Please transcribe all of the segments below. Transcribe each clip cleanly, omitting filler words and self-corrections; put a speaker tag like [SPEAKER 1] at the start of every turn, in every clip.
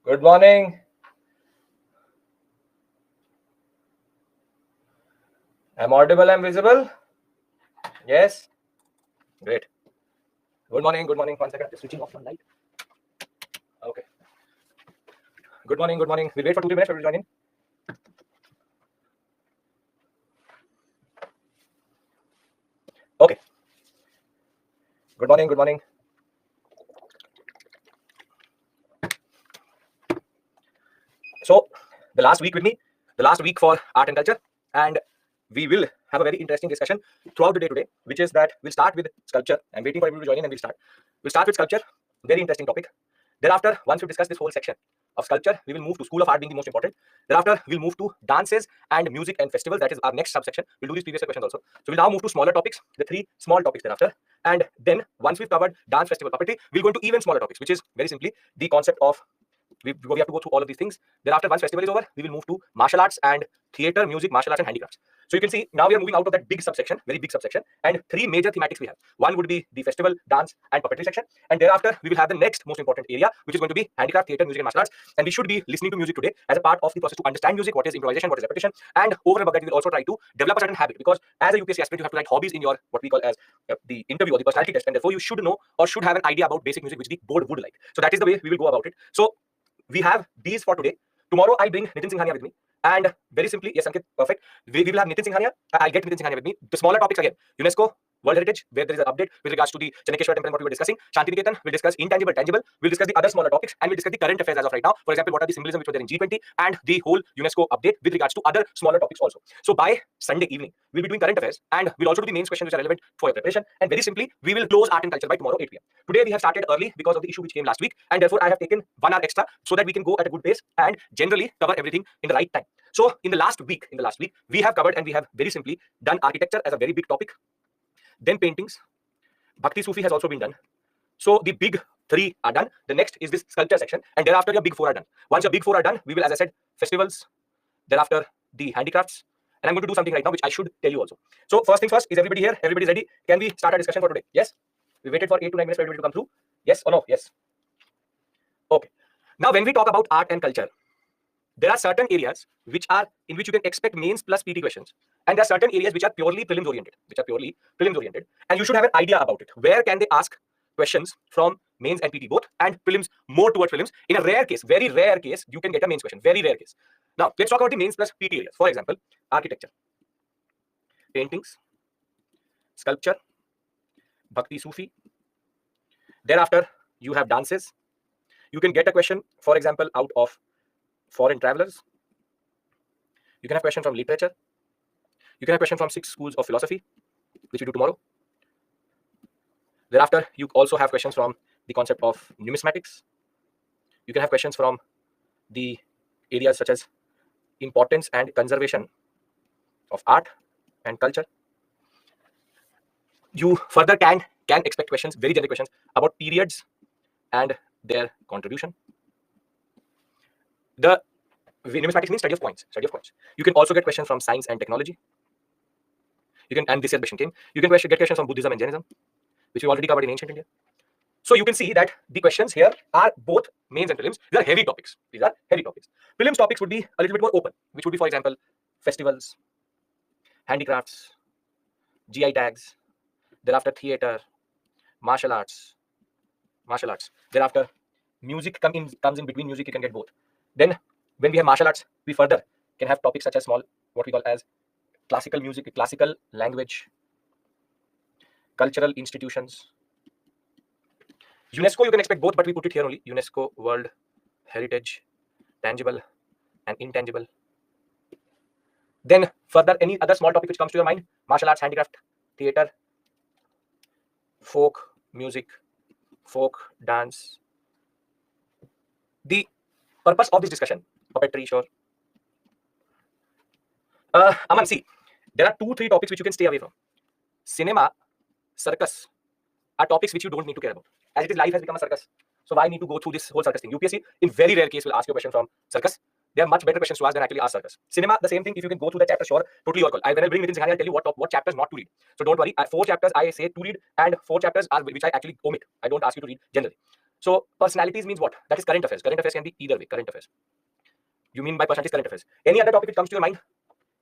[SPEAKER 1] Good morning. I'm audible, I'm visible. Yes. Great. Good morning. Good morning. 1 second. Just switching off one light. Okay. Good morning. Good morning. We'll wait for 2 3 minutes for you to join in. Okay. Good morning. Good morning. So, the last week with me, the last week for art and culture, and we will have a very interesting discussion throughout the day today, which is that we'll start with sculpture. I'm waiting for everyone to join in and we'll start. We'll start with sculpture. Very interesting topic. Thereafter, once we discuss this whole section of sculpture, we will move to School of Art being the most important. Thereafter, we'll move to dances and music and festivals. That is our next subsection. We'll do these previous questions also. So we'll now move to smaller topics, the 3 small topics thereafter. And then once we've covered dance, festival, puppetry, we'll go into even smaller topics, which is very simply the concept of we have to go through all of these things. Thereafter, once festival is over, we will move to martial arts and theater, music, martial arts, and handicrafts. So you can see now we are moving out of that big subsection, very big subsection, and 3 major thematics we have. One would be the festival, dance, and puppetry section, and thereafter we will have the next most important area, which is going to be handicraft, theater, music, and martial arts. And we should be listening to music today as a part of the process to understand music, what is improvisation, what is repetition, and over and above that, we will also try to develop a certain habit, because as a UPSC aspirant, you have to write hobbies in your what we call as the interview or the personality test, and therefore you should know or should have an idea about basic music, which the board would like. So that is the way we will go about it. So we have these for today. Tomorrow I bring Nitin Singhania with me. And very simply, yes, Ankit, perfect. We will have Nitin Singhania. I'll get Nitin Singhania with me. The smaller topics again, UNESCO, World Heritage, where there is an update with regards to the Chennakeshwar temple and what we were discussing. Shanti Niketan, we'll discuss intangible, tangible. We'll discuss the other smaller topics, and we'll discuss the current affairs as of right now. For example, what are the symbolism which were there in G20 and the whole UNESCO update with regards to other smaller topics also. So by Sunday evening, we'll be doing current affairs, and we'll also do the mains questions which are relevant for your preparation. And very simply, we will close art and culture by tomorrow 8 p.m. Today we have started early because of the issue which came last week, and therefore I have taken 1 hour extra so that we can go at a good pace and generally cover everything in the right time. So in the last week, we have covered and we have very simply done architecture as a very big topic. Then paintings, Bhakti Sufi has also been done. So the big 3 are done. The next is this sculpture section, and thereafter your big 4 are done. Once your big 4 are done, we will, as I said, festivals, thereafter the handicrafts, and I'm going to do something right now which I should tell you also. So first things first, is everybody here? Everybody's ready? Can we start our discussion for today? Yes? We waited for 8 to 9 minutes for everybody to come through. Yes or no? Yes. Okay. Now when we talk about art and culture, there are certain areas which are in which you can expect mains plus PT questions, and there are certain areas which are purely prelims oriented, and you should have an idea about it. Where can they ask questions from mains and PT both, and prelims more towards prelims? In a rare case, very rare case, you can get a mains question. Very rare case. Now let's talk about the mains plus PT areas. For example, architecture, paintings, sculpture, Bhakti Sufi. Thereafter, you have dances. You can get a question, for example, out of foreign travelers. You can have questions from literature. You can have questions from 6 schools of philosophy, which we do tomorrow. Thereafter, you also have questions from the concept of numismatics. You can have questions from the areas such as importance and conservation of art and culture. You further can expect questions, very generic questions, about periods and their contribution. The numismatics means study of coins. You can also get questions from science and technology. You can, and this year question came, you can get questions from Buddhism and Jainism, which we already covered in ancient India. So you can see that the questions here are both mains and prelims. These are heavy topics. Prelims topics would be a little bit more open, which would be, for example, festivals, handicrafts, GI tags, thereafter theater, martial arts. Thereafter, music comes in between music, you can get both. Then when we have martial arts, we further can have topics such as what we call as classical music, classical language, cultural institutions. UNESCO, you can expect both, but we put it here only. UNESCO, World Heritage, tangible and intangible. Then further, any other small topic which comes to your mind: martial arts, handicraft, theater, folk music, folk dance. The purpose of this discussion, puppetry, sure. Aman, see, there are 2-3 topics which you can stay away from. Cinema, circus are topics which you don't need to care about. As it is, life has become a circus. So why need to go through this whole circus thing? UPSC, in very rare case, will ask you a question from circus. There are much better questions to ask than actually ask circus. Cinema, the same thing. If you can go through the chapter, sure, totally your call. When I bring Nitin Singhania, I'll tell you what chapters not to read. So don't worry. 4 chapters I say to read, and 4 chapters are which I actually omit. I don't ask you to read generally. So personalities means what? That is current affairs. Current affairs can be either way. Current affairs. You mean by personalities current affairs? Any other topic which comes to your mind?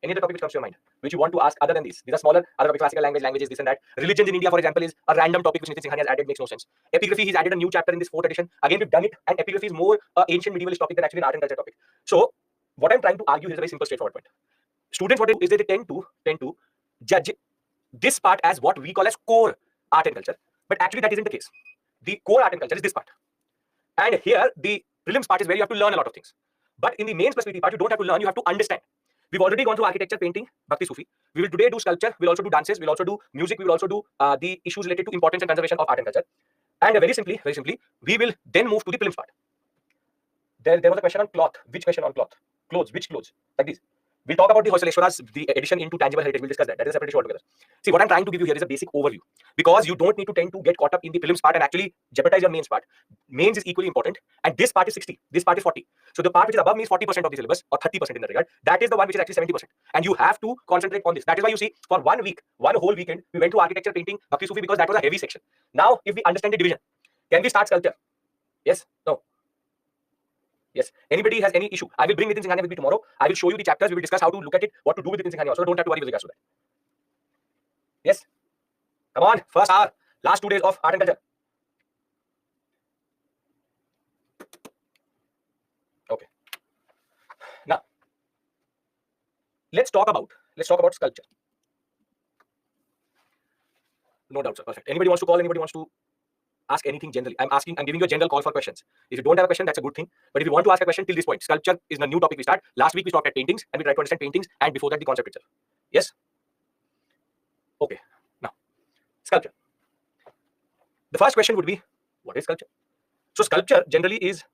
[SPEAKER 1] Any other topic which comes to your mind, which you want to ask other than these? These are smaller, other topics, classical language, languages, this and that. Religions in India, for example, is a random topic which Nitin Singhani has added, makes no sense. Epigraphy, he's added a new chapter in this 4th edition. Again, we've done it, and epigraphy is more ancient medievalist topic than actually an art and culture topic. So, what I'm trying to argue here is a very simple, straightforward point. Students, what they do is they tend to judge this part as what we call as core art and culture, but actually that isn't the case. The core art and culture is this part, and here the prelims part is where you have to learn a lot of things. But in the mains plus PT part, you don't have to learn, you have to understand. We've already gone through architecture, painting, Bhakti, Sufi. We will today do sculpture. We'll also do dances. We'll also do music. We will also do the issues related to importance and conservation of art and culture. And very simply, we will then move to the prelims part. There was a question on cloth. Which question on cloth? Clothes. Which clothes? Like this. We'll talk about the Hoysaleshwaras, the addition into tangible heritage. We'll discuss that. That is a separate issue altogether. See, what I'm trying to give you here is a basic overview, because you don't need to tend to get caught up in the prelims part and actually jeopardize your mains part. Mains is equally important, and this part is 60. This part is 40. So the part which is above means 40% of the syllabus, or 30% in that regard. That is the one which is actually 70%. And you have to concentrate on this. That is why you see, for 1 week, one whole weekend, we went to architecture, painting, Bhakti, Sufi, because that was a heavy section. Now, if we understand the division, can we start sculpture? Yes? No? Yes. Anybody has any issue? I will bring Nitin Singhani with me tomorrow. I will show you the chapters. We will discuss how to look at it, what to do with Nitin Singhani also. Don't have to worry with regards to that. Yes? Come on. First hour. Last 2 days of art and culture. Okay. Now, let's talk about sculpture. No doubt, sir. Perfect. Anybody wants to call? Anybody wants to ask anything generally? I'm giving you a general call for questions. If you don't have a question, that's a good thing. But if you want to ask a question till this point, sculpture is the new topic we start. Last week we talked at paintings and we tried to understand paintings, and before that the concept itself. Yes? Okay. Now, sculpture. The first question would be, what is sculpture? So sculpture generally is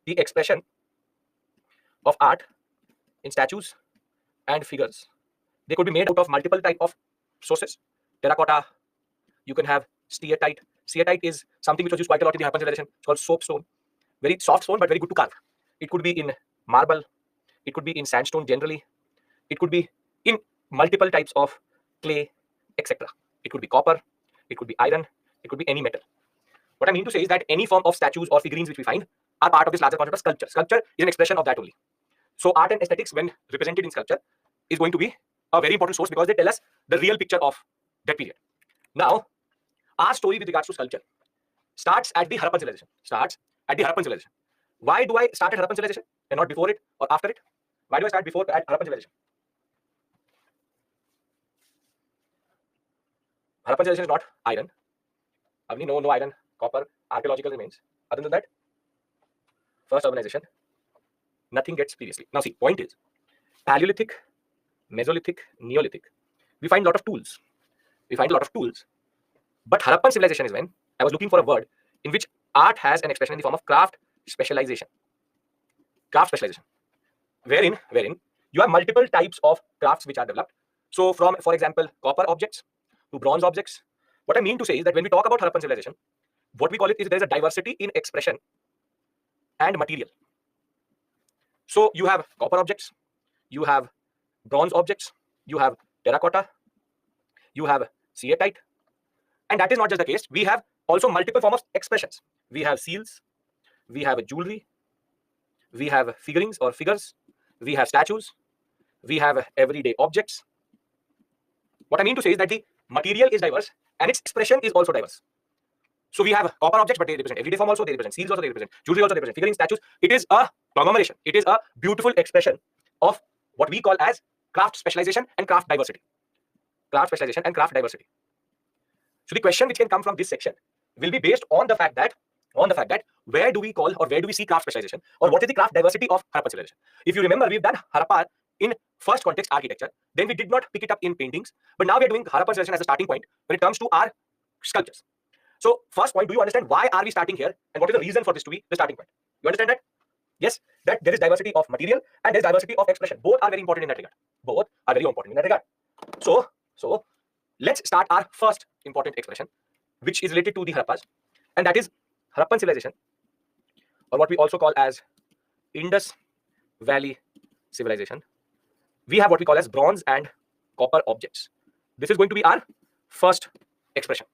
[SPEAKER 1] the expression of art in statues and figures. They could be made out of multiple type of sources. Terracotta, you can have steatite. Steatite is something which was used quite a lot in the Harappan civilization. It's called soapstone. Very soft stone, but very good to carve. It could be in marble. It could be in sandstone generally. It could be in multiple types of clay, etc. It could be copper. It could be iron. It could be any metal. What I mean to say is that any form of statues or figurines which we find are part of this larger concept of sculpture. Sculpture is an expression of that only. So art and aesthetics, when represented in sculpture, is going to be a very important source, because they tell us the real picture of that period. Now, our story with regards to sculpture starts at the Harappan civilization. Why do I start at Harappan civilization and not before it or after it? Why do I start before at Harappan civilization? Harappan civilization is not iron. No iron, copper, archaeological remains. Other than that, first urbanization, nothing gets previously. Now see, point is, Paleolithic, Mesolithic, Neolithic, we find a lot of tools. But Harappan civilization is when I was looking for a word in which art has an expression in the form of craft specialization. Wherein you have multiple types of crafts which are developed. So from, for example, copper objects to bronze objects. What I mean to say is that when we talk about Harappan civilization, what we call it is there is a diversity in expression and material. So you have copper objects, you have bronze objects, you have terracotta, you have steatite. And that is not just the case. We have also multiple forms of expressions. We have seals, we have jewelry, we have figurines or figures, we have statues, we have everyday objects. What I mean to say is that the material is diverse and its expression is also diverse. So we have copper objects, but they represent everyday form also, they represent seals also, they represent jewelry also, they represent figurines, statues. It is a conglomeration. It is a beautiful expression of what we call as craft specialization and craft diversity. So the question which can come from this section will be based on the fact that where do we call or where do we see craft specialization, or what is the craft diversity of Harappan civilization. If you remember, we've done Harappa in first context architecture, then we did not pick it up in paintings, but now we are doing Harappan civilization as a starting point when it comes to our sculptures. So first point, do you understand why are we starting here and what is the reason for this to be the starting point? You understand that? Yes, that there is diversity of material and there is diversity of expression. Both are very important in that regard. So let's start our first important expression, which is related to the Harappas, and that is Harappan civilization, or what we also call as Indus Valley civilization. We have what we call as bronze and copper objects. This is going to be our first expression.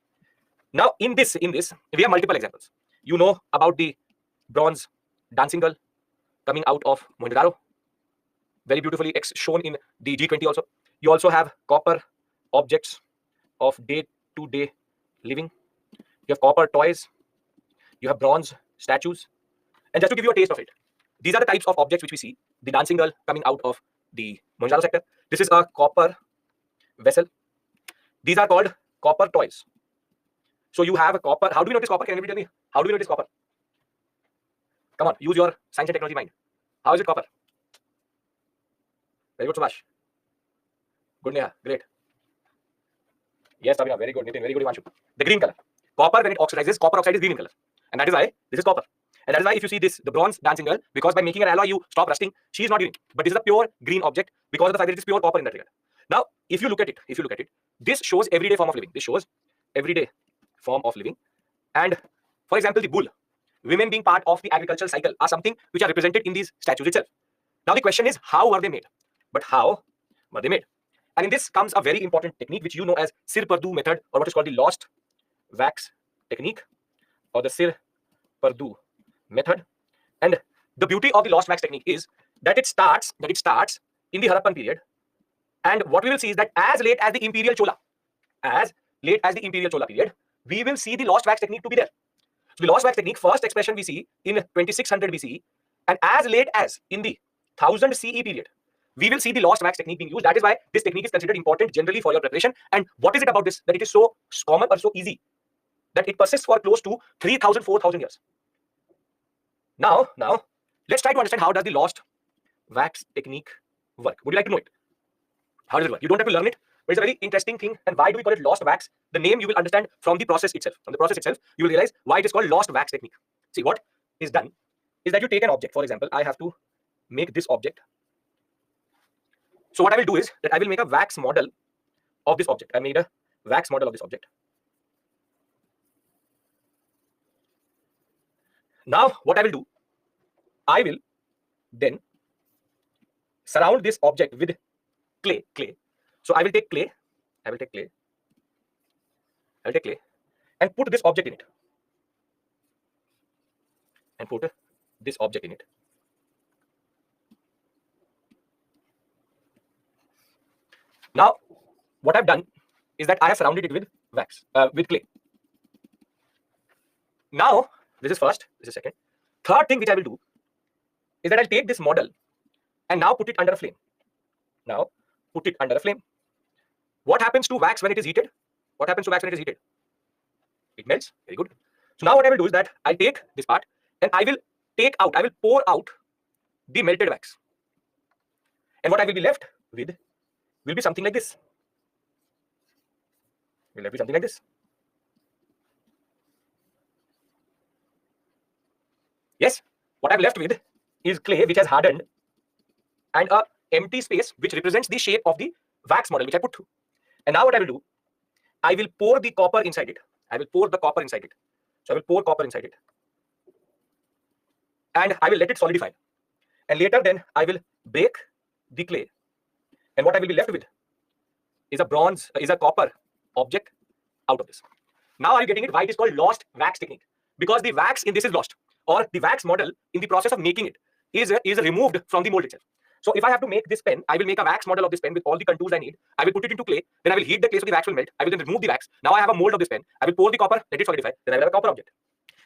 [SPEAKER 1] Now, in this, we have multiple examples. You know about the bronze dancing girl coming out of Mohenjo-daro, very beautifully shown in the G20 also. You also have copper objects of day-to-day living. You have copper toys. You have bronze statues. And just to give you a taste of it, these are the types of objects which we see. The dancing girl coming out of the Mohenjo-daro sector. This is a copper vessel. These are called copper toys. So you have a copper. How do we notice copper? Can anybody tell me? How do we notice copper? Come on, use your science and technology mind. How is it copper? Very good, Subhash. Good, Neha. Great. Yes, Tabina. Very good. Nitin. Very good, Ivanshu. The green color. Copper, when it oxidizes, copper oxide is green in color. And that is why this is copper. And that is why if you see this, the bronze dancing girl, because by making an alloy, you stop rusting, she is not green. But this is a pure green object because of the fact that it is pure copper in that regard. Now, if you look at it, this shows everyday form of living. This shows everyday form of living. And for example, the bull, women being part of the agricultural cycle are something which are represented in these statues itself. Now the question is, how were they made? But how were they made? And in this comes a very important technique which you know as Sir Pardue method, or what is called the lost wax technique, or the Sir Pardue method. And the beauty of the lost wax technique is that it starts in the Harappan period. And what we will see is that as late as the Imperial Chola period, we will see the lost wax technique to be there. So the lost wax technique, first expression we see in 2600 BCE, and as late as in the 1000 CE period, we will see the lost wax technique being used. That is why this technique is considered important generally for your preparation. And what is it about this, that it is so common or so easy that it persists for close to 3000, 4000 years? Now, let's try to understand how does the lost wax technique work. Would you like to know it? How does it work? You don't have to learn it, but it's a very interesting thing. And why do we call it lost wax? The name you will understand from the process itself. From the process itself, you will realize why it is called lost wax technique. See, what is done is that you take an object. For example, I have to make this object. So what I will do is that I will make a wax model of this object. I made a wax model of this object. Now, what I will do, I will then surround this object with clay. So I will take clay. And put this object in it. Now, what I've done is that I have surrounded it with wax, with clay. Now, this is first, this is second. Third thing which I will do is that I'll take this model and now put it under a flame. What happens to wax when it is heated? It melts. Very good. So now what I will do is that I'll take this part and I will pour out the melted wax. And what I will be left with will be something like this. Yes, what I'm left with is clay which has hardened and a empty space which represents the shape of the wax model which I put through. And now what I will do, I will pour the copper inside it. So I will pour copper inside it. And I will let it solidify. And later then I will break the clay. And what I will be left with is a copper object out of this. Now are you getting it? Why it is called lost wax technique? Because the wax in this is lost, or the wax model in the process of making it is removed from the mold itself. So if I have to make this pen, I will make a wax model of this pen with all the contours I need. I will put it into clay. Then I will heat the clay so the wax will melt. I will then remove the wax. Now I have a mold of this pen. I will pour the copper, let it solidify. Then I will have a copper object.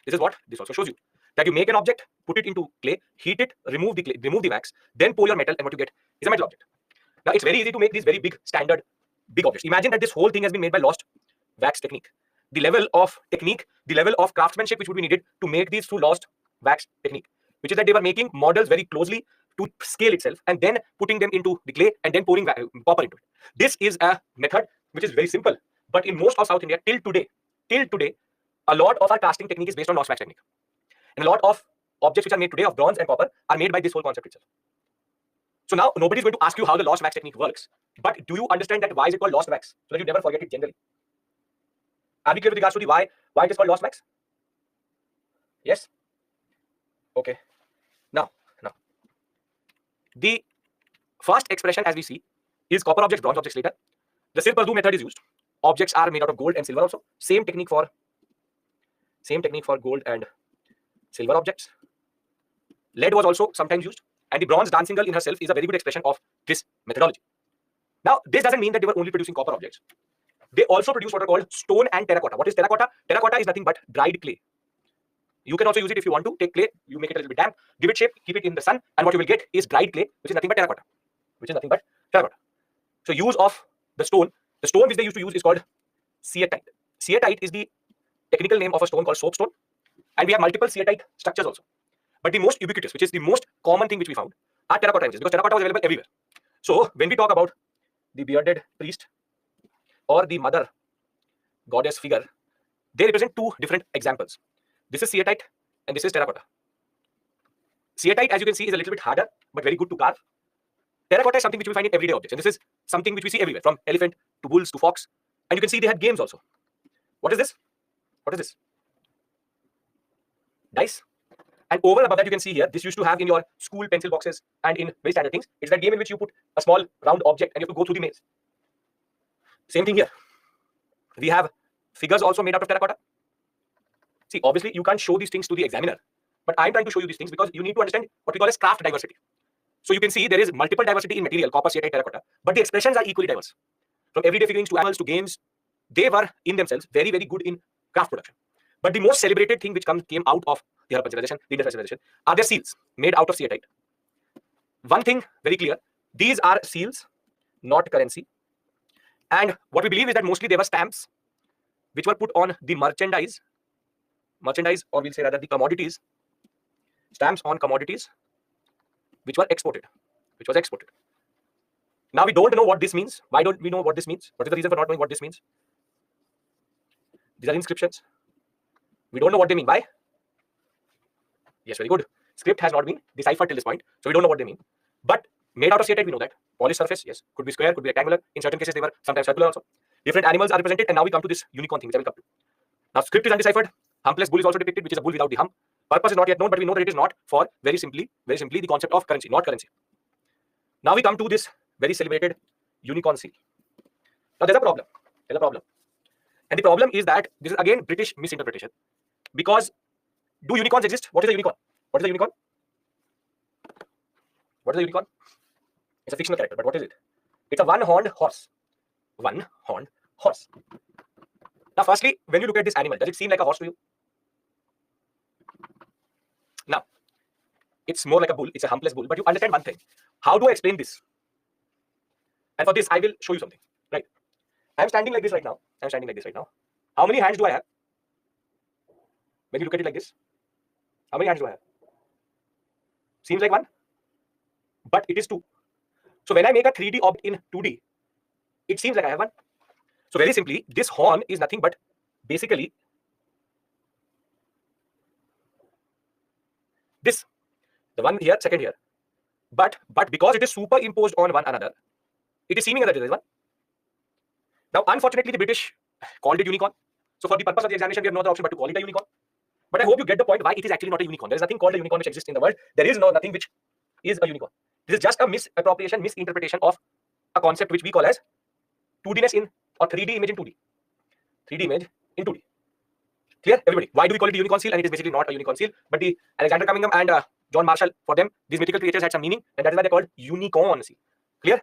[SPEAKER 1] This is what this also shows you. That you make an object, put it into clay, heat it, remove the wax, then pour your metal, and what you get is a metal object. Now it's very easy to make these very big objects. Imagine that this whole thing has been made by lost wax technique. The level of technique, the level of craftsmanship which would be needed to make these through lost wax technique, which is that they were making models very closely to scale itself and then putting them into the clay and then pouring copper into it. This is a method which is very simple, but in most of South India till today, a lot of our casting technique is based on lost wax technique. And a lot of objects which are made today of bronze and copper are made by this whole concept itself. So now nobody is going to ask you how the lost wax technique works, but do you understand that why is it called lost wax? So that you never forget it generally. Are we clear with regards to the why it is called lost wax? Yes? Okay. Now, the first expression as we see is copper objects, bronze objects later. The Sir Pardue method is used. Objects are made out of gold and silver also. Same technique for gold and silver objects. Lead was also sometimes used, and the bronze dancing girl in herself is a very good expression of this methodology. Now, this doesn't mean that they were only producing copper objects. They also produce what are called stone and terracotta. What is terracotta? Terracotta is nothing but dried clay. You can also use it if you want to. Take clay, you make it a little bit damp, give it shape, keep it in the sun, and what you will get is dried clay, which is nothing but terracotta. So use of the stone which they used to use is called ceatite. Ceatite is the technical name of a stone called soapstone, and we have multiple ceatite structures also. But the most ubiquitous, which is the most common thing which we found, are terracotta images, because terracotta was available everywhere. So when we talk about the bearded priest or the mother goddess figure, they represent two different examples. This is ceatite and this is terracotta. Ceatite, as you can see, is a little bit harder but very good to carve. Terracotta is something which we find in everyday objects, and this is something which we see everywhere, from elephant to bulls to fox. And you can see they had games also. What is this? What is this? Dice. And over and above that, you can see here, this used to have in your school pencil boxes and in very standard things. It's that game in which you put a small round object and you have to go through the maze. Same thing here. We have figures also made out of terracotta. See, obviously, you can't show these things to the examiner, but I'm trying to show you these things because you need to understand what we call as craft diversity. So you can see there is multiple diversity in material, copper, ceatite, terracotta, but the expressions are equally diverse. From everyday figurines to animals to games, they were in themselves very, very good in craft production. But the most celebrated thing which came out of the Harappan civilization, the industrial civilization, are their seals made out of ceatite. One thing very clear, these are seals, not currency. And what we believe is that mostly they were stamps which were put on the merchandise, or we'll say rather the commodities, stamps on commodities which was exported. Now we don't know what this means. Why don't we know what this means? What is the reason for not knowing what this means? These are inscriptions. We don't know what they mean. Why? Yes, very good. Script has not been deciphered till this point, so we don't know what they mean. But made out of ceatite, we know that. Polished surface, yes. Could be square, could be rectangular. In certain cases, they were sometimes circular also. Different animals are represented, and now we come to this unicorn thing, which I will come to. Now, script is undeciphered. Humpless bull is also depicted, which is a bull without the hump. Purpose is not yet known, but we know that it is not for very simply the concept of currency, not currency. Now we come to this very celebrated unicorn seal. Now there's a problem. And the problem is that this is again British misinterpretation. Because do unicorns exist? What is a unicorn? What is a unicorn? It's a fictional character, but what is it? It's a one-horned horse. Now, firstly, when you look at this animal, does it seem like a horse to you? Now, it's more like a bull. It's a humpless bull. But you understand one thing. How do I explain this? And for this, I will show you something. Right? I'm standing like this right now. How many hands do I have? When you look at it like this, how many hands do I have? Seems like one, but it is two. So when I make a 3D object in 2D, it seems like I have one. So very simply, this horn is nothing but basically this, the one here, second here. But because it is superimposed on one another, it is seeming that there is one. Now, unfortunately, the British called it unicorn. So for the purpose of the examination, we have no other option but to call it a unicorn. But I hope you get the point why it is actually not a unicorn. There is nothing called a unicorn which exists in the world. There is nothing which is a unicorn. This is just a misappropriation, misinterpretation of a concept which we call as 2Dness in or 3D image in 2D. 3D image in 2D. Clear, everybody? Why do we call it a unicorn seal? And it is basically not a unicorn seal, but the Alexander Cunningham and John Marshall, for them, these mythical creatures had some meaning, and that is why they're called unicorn seal. Clear?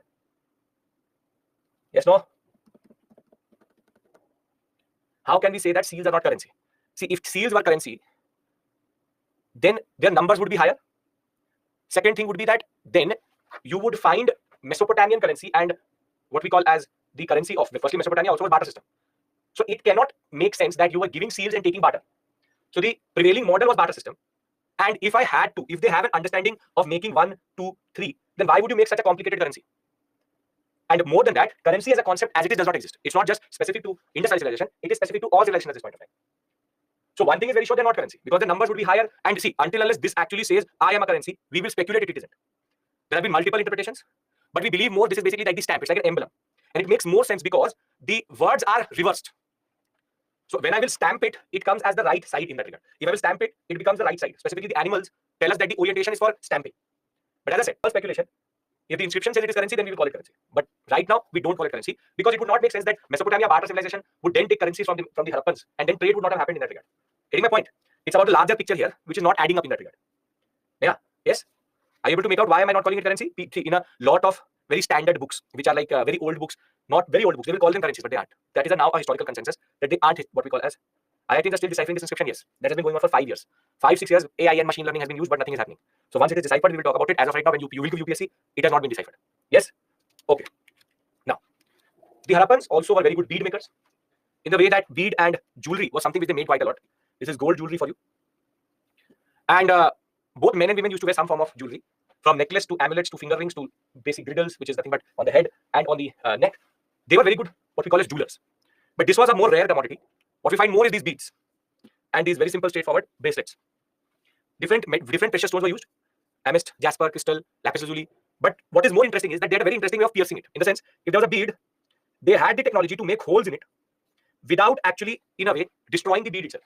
[SPEAKER 1] Yes, no? How can we say that seals are not currency? See, if seals were currency, then their numbers would be higher. Second thing would be that then you would find Mesopotamian currency and what we call as the currency of, firstly, Mesopotamia also was barter system. So it cannot make sense that you were giving seals and taking barter. So the prevailing model was barter system. And if they have an understanding of making 1, 2, 3, then why would you make such a complicated currency? And more than that, currency as a concept as it is does not exist. It's not just specific to industrial civilization, it is specific to all civilization at this point of time. So one thing is very sure, they're not currency because the numbers would be higher. And see, until unless this actually says I am a currency, we will speculate it isn't. There have been multiple interpretations, but we believe more this is basically like the stamp. It's like an emblem. And it makes more sense because the words are reversed. So when I will stamp it, it comes as the right side in that regard. If I will stamp it, it becomes the right side. Specifically, the animals tell us that the orientation is for stamping. But as I said, for speculation, if the inscription says it is currency, then we will call it currency. But right now, we don't call it currency because it would not make sense that Mesopotamia barter civilization would then take currencies from the Harappans and then trade would not have happened in that regard. Getting my point? It's about the larger picture here, which is not adding up in that regard. Yeah. Yes. Are you able to make out why am I not calling it currency? In a lot of very standard books, which are like very old books, not very old books, they will call them currencies, but they aren't. That is now a historical consensus that they aren't what we call as. IITs are still deciphering this inscription. Yes, that has been going on for 5 years. 5, 6 years, AI and machine learning has been used, but nothing is happening. So once it is deciphered, we will talk about it. As of right now, when you will give UPSC, it has not been deciphered. Yes? Okay. Now, the Harappans also were very good bead makers in the way that bead and jewelry was something which they made quite a lot. This is gold jewelry for you. And both men and women used to wear some form of jewelry, from necklace to amulets to finger rings to basic girdles, which is nothing but on the head and on the neck. They were very good, what we call as jewelers. But this was a more rare commodity. What we find more is these beads and these very simple, straightforward bracelets. Different precious stones were used: amethyst, jasper, crystal, lapis lazuli. But what is more interesting is that they had a very interesting way of piercing it. In the sense, if there was a bead, they had the technology to make holes in it without actually, in a way, destroying the bead itself,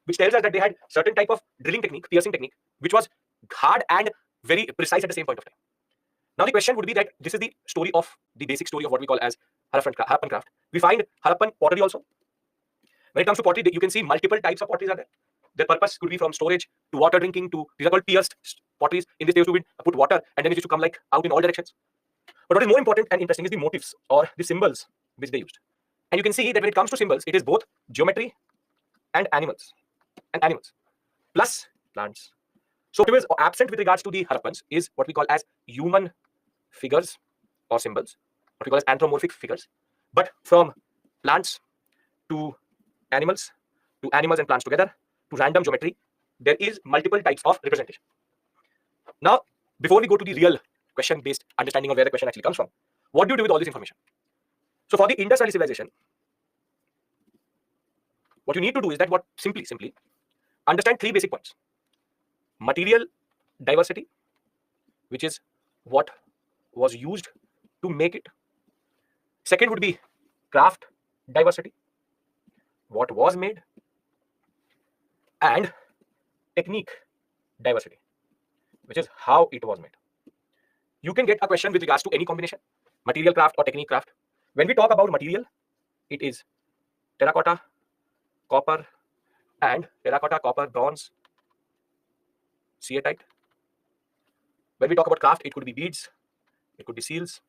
[SPEAKER 1] which tells us that they had certain type of drilling technique, piercing technique, which was hard and very precise at the same point of time. Now the question would be that this is the story of the basic story of what we call as Harappan craft. We find Harappan pottery also. When it comes to pottery, you can see multiple types of potteries are there. Their purpose could be from storage to water drinking to, these are called pierced potteries. In this, they used to put water and then it used to come like out in all directions. But what is more important and interesting is the motifs or the symbols which they used. And you can see that when it comes to symbols, it is both geometry and animals plus plants. So what was absent with regards to the Harappans is what we call as human figures or symbols, what we call as anthropomorphic figures. But from plants to animals and plants together to random geometry, there is multiple types of representation. Now, before we go to the real question-based understanding of where the question actually comes from, what do you do with all this information? So for the Indus Valley civilization, what you need to do is that simply understand 3 basic points. Material diversity, which is what was used to make it. Second would be craft diversity, what was made, and technique diversity, which is how it was made. You can get a question with regards to any combination, material craft or technique craft. When we talk about material, it is terracotta, copper, bronze, ceatite. When we talk about craft, it could be beads, it could be seals,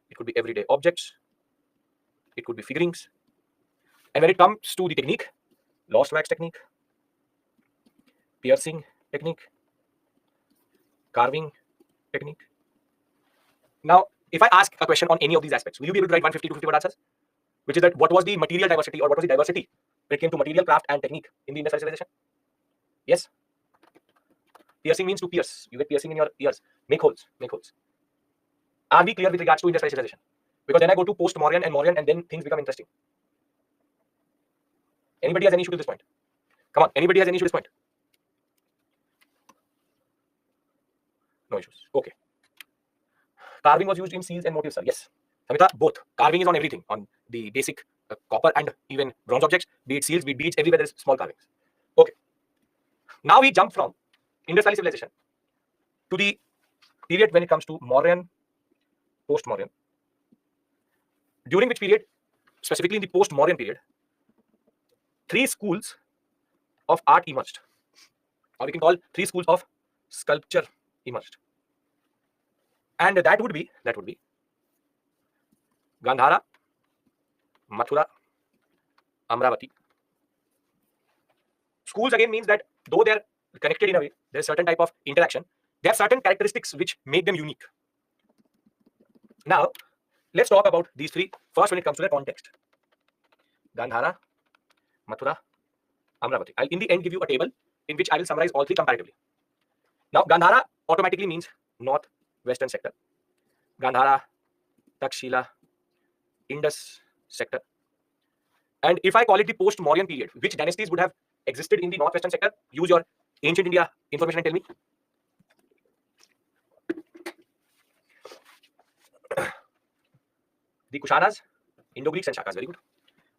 [SPEAKER 1] it could be everyday objects, it could be figurines. And when it comes to the technique, lost wax technique, piercing technique, carving technique. Now, if I ask a question on any of these aspects, will you be able to write 150 to 50 word answers? Which is that what was the material diversity or what was the diversity when it came to material craft and technique in the Indus Valley civilization? Yes? Piercing means to pierce. You get piercing in your ears. Make holes. Are we clear with regards to Indus Valley civilization? Because then I go to post-Mauryan and Mauryan and then things become interesting. Anybody has any issue to this point? Come on, anybody has any issue to this point? No issues. Okay. Carving was used in seals and motifs, sir. Yes. Samita, both. Carving is on everything, on the basic copper and even bronze objects, be it seals, be it beads, everywhere there is small carvings. Okay. Now we jump from Indus Valley civilization to the period when it comes to Mauryan, post-Mauryan. During which period, specifically in the post-Mauryan period, 3 schools of art emerged, or we can call 3 schools of sculpture emerged. And that would be Gandhara, Mathura, Amravati. Schools again means that though they are connected in a way, there is certain type of interaction. They have certain characteristics which make them unique. Now, let's talk about these 3 first when it comes to their context. Gandhara, Mathura, Amravati. I'll in the end give you a table in which I will summarize all 3 comparatively. Now, Gandhara automatically means north-western sector. Gandhara, Takshila, Indus sector. And if I call it the post-Mauryan period, which dynasties would have existed in the northwestern sector? Use your ancient India information and tell me. The Kushanas, Indo-Greeks and Shakas. Very good.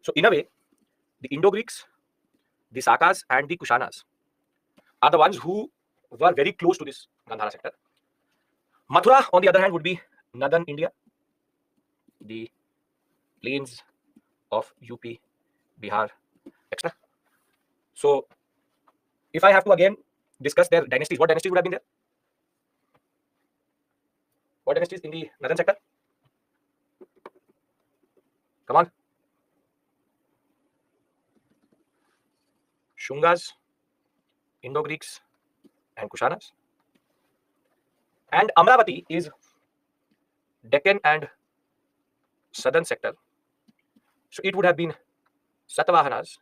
[SPEAKER 1] So in a way, the Indo-Greeks, the Sakas and the Kushanas are the ones who were very close to this Gandhara sector. Mathura, on the other hand, would be northern India, the plains of UP, Bihar, etc. So If I have to again discuss their dynasties, what dynasties would have been there? What dynasties in the northern sector? Come on. Shungas, Indo-Greeks, and Kushanas. And Amravati is Deccan and southern sector. So it would have been Satavahanas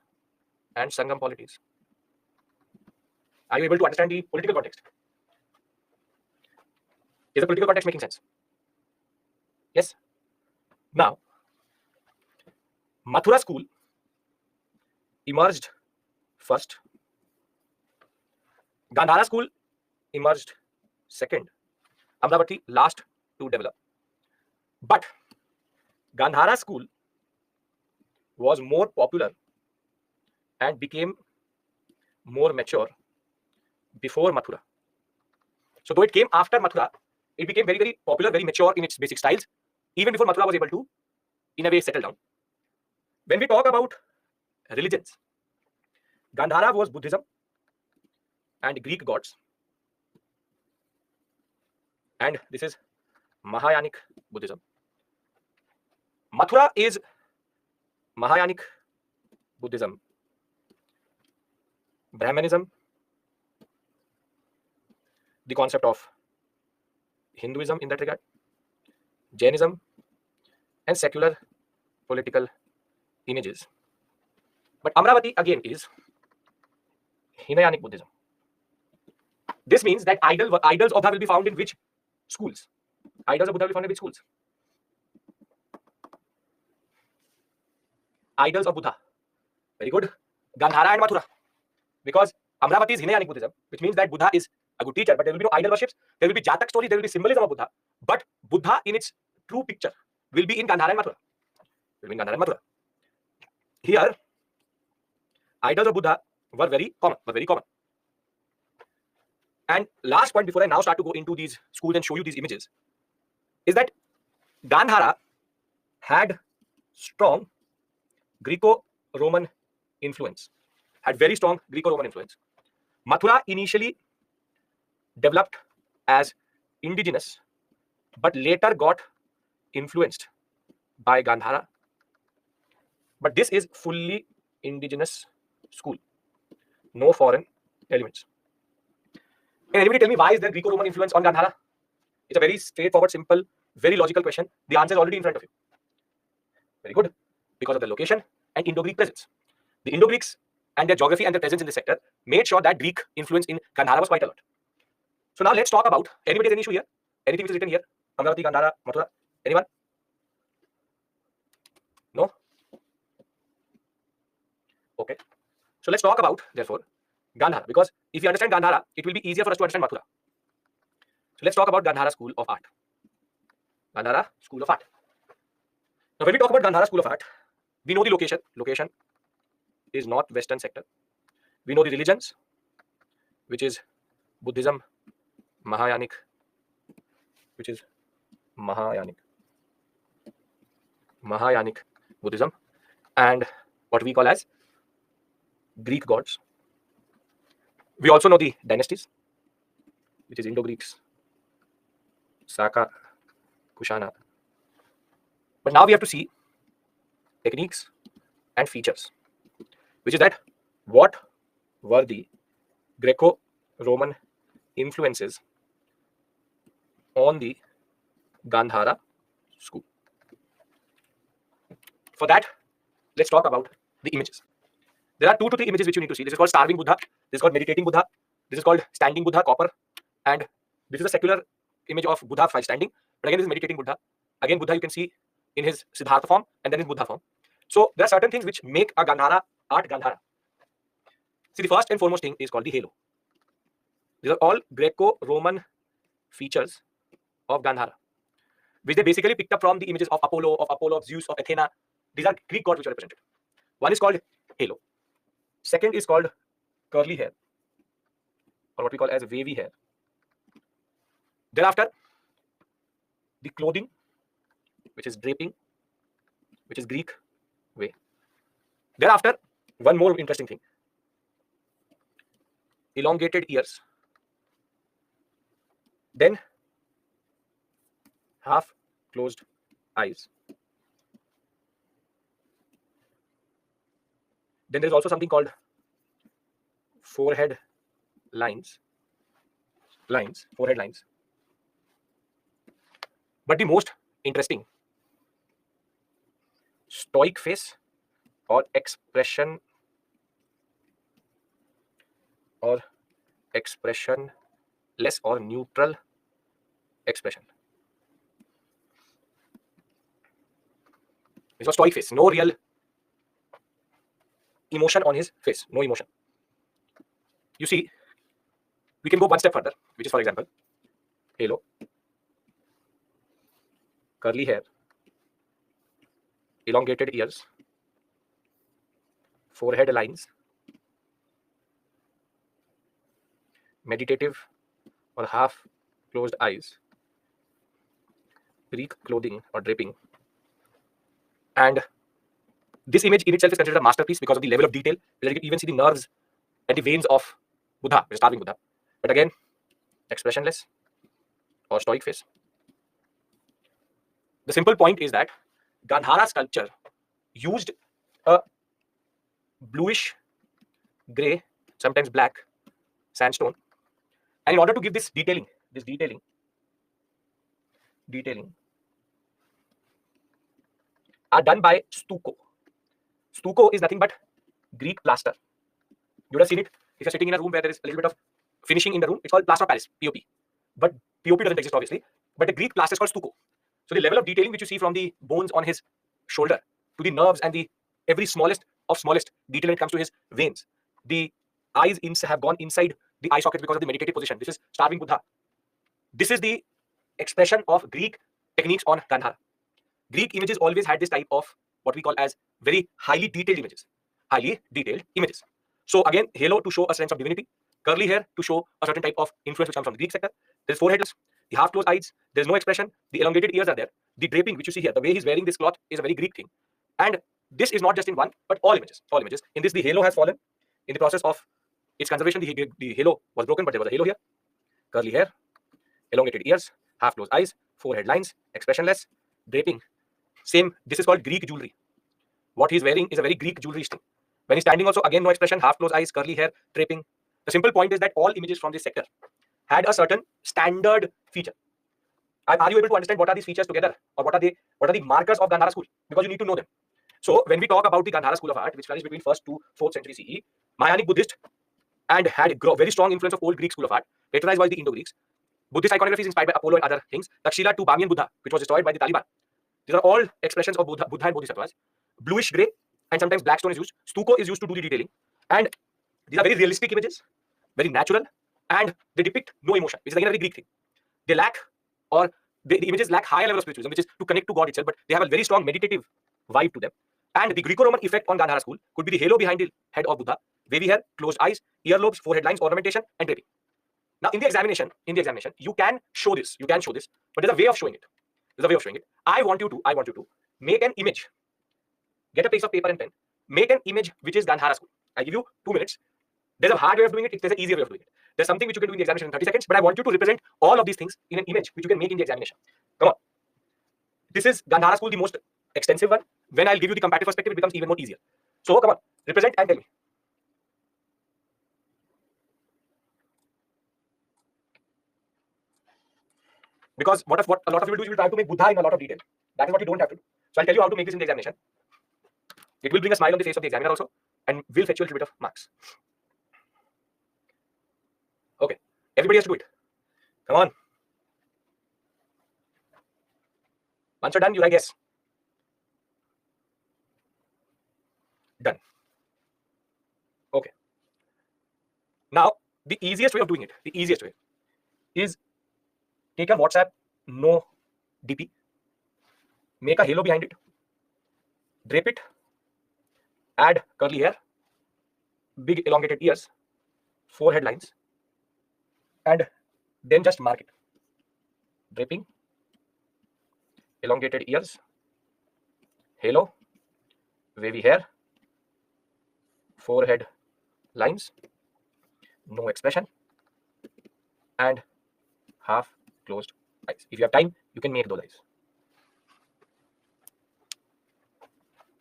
[SPEAKER 1] and Sangam polities. Are you able to understand the political context? Is the political context making sense? Yes. Now, Mathura school emerged first. Gandhara school emerged second. Amravati last to develop. But Gandhara school was more popular and became more mature before Mathura. So though it came after Mathura, it became very, very popular, very mature in its basic styles, even before Mathura was able to, in a way, settle down. When we talk about religions, Gandhara was Buddhism and Greek gods. And this is Mahayanic Buddhism. Mathura is Mahayanic Buddhism, Brahmanism, the concept of Hinduism in that regard, Jainism, and secular political images. But Amravati again is Hinayanic Buddhism. This means that idols of Buddha will be found in which schools? Idols of Buddha will be found in which schools? Idols of Buddha. Very good. Gandhara and Mathura. Because Amravati is Hinayanic Buddhism, which means that Buddha is a good teacher, but there will be no idol worships. There will be Jatak stories, there will be symbolism of Buddha. But Buddha in its true picture will be in Gandhara and Mathura. Will be in Gandhara and Mathura. Here, idols of Buddha were very common. And last point before I now start to go into these schools and show you these images is that Gandhara had strong Greco-Roman influence, had very strong Greco-Roman influence. Mathura initially developed as indigenous, but later got influenced by Gandhara. But this is fully indigenous school, no foreign elements. Can anybody tell me why is there Greco-Roman influence on Gandhara? It's a very straightforward, simple, very logical question. The answer is already in front of you. Very good. Because of the location and Indo-Greek presence. The Indo-Greeks and their geography and their presence in this sector made sure that Greek influence in Gandhara was quite a lot. So now let's talk about, anybody has any issue here? Anything which is written here? Amravati, Gandhara, Mathura? Anyone? No? Okay. So let's talk about, therefore, Gandhara, because if you understand Gandhara, it will be easier for us to understand Mathura. So let's talk about Gandhara School of Art. Gandhara School of Art. Now, when we talk about Gandhara School of Art, we know the location. Location is northwestern sector. We know the religions, which is Buddhism, Mahayanic, which is Mahayanic Buddhism, and what we call as Greek gods. We also know the dynasties, which is Indo-Greeks, Saka, Kushana. But now we have to see techniques and features, which is that what were the Greco-Roman influences on the Gandhara school. For that, let's talk about the images. There are 2 to 3 images which you need to see. This is called starving Buddha, this is called meditating Buddha, this is called standing Buddha, copper, and this is a secular image of Buddha while standing. But again, this is meditating Buddha. Again, Buddha you can see in his Siddhartha form and then his Buddha form. So there are certain things which make a Gandhara art Gandhara. See, the first and foremost thing is called the halo. These are all Greco-Roman features of Gandhara, which they basically picked up from the images of Apollo, of Zeus, of Athena. These are Greek gods which are represented. One is called halo. Second is called curly hair, or what we call as wavy hair. Thereafter, the clothing, which is draping, which is Greek way. Thereafter, one more interesting thing. elongated ears, then half closed eyes. Then there is also something called forehead lines, forehead lines. But the most interesting, stoic face or expression or expressionless or neutral expression. This was stoic face, no real emotion on his face, no emotion. You see, we can go one step further, which is, for example, halo, curly hair, elongated ears, forehead lines, meditative or half closed eyes, Greek clothing or draping. And this image in itself is considered a masterpiece because of the level of detail. You can even see the nerves and the veins of Buddha, the starving Buddha. But again, expressionless or stoic face. The simple point is that Gandhara sculpture used a bluish gray, sometimes black sandstone, and in order to give this detailing are done by stucco. Stucco is nothing but Greek plaster. You would have seen it if you're sitting in a room where there is a little bit of finishing in the room. It's called plaster of Paris, POP. But POP doesn't exist, obviously. But the Greek plaster is called stucco. So the level of detailing which you see from the bones on his shoulder to the nerves and the every smallest of smallest detail when it comes to his veins. The eyes have gone inside the eye sockets because of the meditative position. This is starving Buddha. This is the expression of Greek techniques on Gandhara. Greek images always had this type of what we call as very highly detailed images. So again, halo to show a sense of divinity, curly hair to show a certain type of influence which comes from the Greek sector. There's forehead, the half closed eyes, there's no expression, the elongated ears are there. The draping which you see here, the way he's wearing this cloth is a very Greek thing. And this is not just in one, but all images. In this, the halo has fallen. In the process of its conservation, the halo was broken, but there was a halo here. Curly hair, elongated ears, half closed eyes, forehead lines, expressionless, draping. Same, this is called Greek jewelry. What he's wearing is a very Greek jewelry thing. When he's standing also, again, no expression, half closed eyes, curly hair, draping. The simple point is that all images from this sector had a certain standard feature. Are you able to understand what are these features together? Or what are the markers of Gandhara school? Because you need to know them. So when we talk about the Gandhara school of art, which flourished between 1st to 4th century CE, Mahayanic Buddhist and had very strong influence of old Greek school of art, patronized by the Indo-Greeks. Buddhist iconography is inspired by Apollo and other things. Takshila to Bamiyan Buddha, which was destroyed by the Taliban. These are all expressions of Buddha and Bodhisattvas. Bluish grey and sometimes black stone is used. Stucco is used to do the detailing. And these are very realistic images, very natural, and they depict no emotion, which is again a very Greek thing. They lack, or the images lack higher level of spiritualism, which is to connect to God itself, but they have a very strong meditative vibe to them. And the Greco-Roman effect on Gandhara school could be the halo behind the head of Buddha, wavy hair, closed eyes, earlobes, forehead lines, ornamentation, and draping. Now, in the examination, you can show this, but there's a way of showing it. I want you to make an image. Get a piece of paper and pen. Make an image which is Gandhara school. I give you 2 minutes. There's a hard way of doing it. There's an easier way of doing it. There's something which you can do in the examination in 30 seconds, but I want you to represent all of these things in an image which you can make in the examination. Come on. This is Gandhara school, the most extensive one. When I'll give you the comparative perspective, it becomes even more easier. So come on, represent and tell me. Because what a lot of people do is you will try to make Buddha in a lot of detail. That is what you don't have to do. So I'll tell you how to make this in the examination. It will bring a smile on the face of the examiner also, and will fetch you a little bit of marks. Okay, everybody has to do it. Come on. Once you're done, you write yes. Done. Okay. Now, the easiest way of doing it, is take a WhatsApp, no DP, make a halo behind it, drape it, add curly hair, big elongated ears, forehead lines, and then just mark it. Draping, elongated ears, halo, wavy hair, forehead lines, no expression, and half closed eyes. If you have time, you can make those eyes.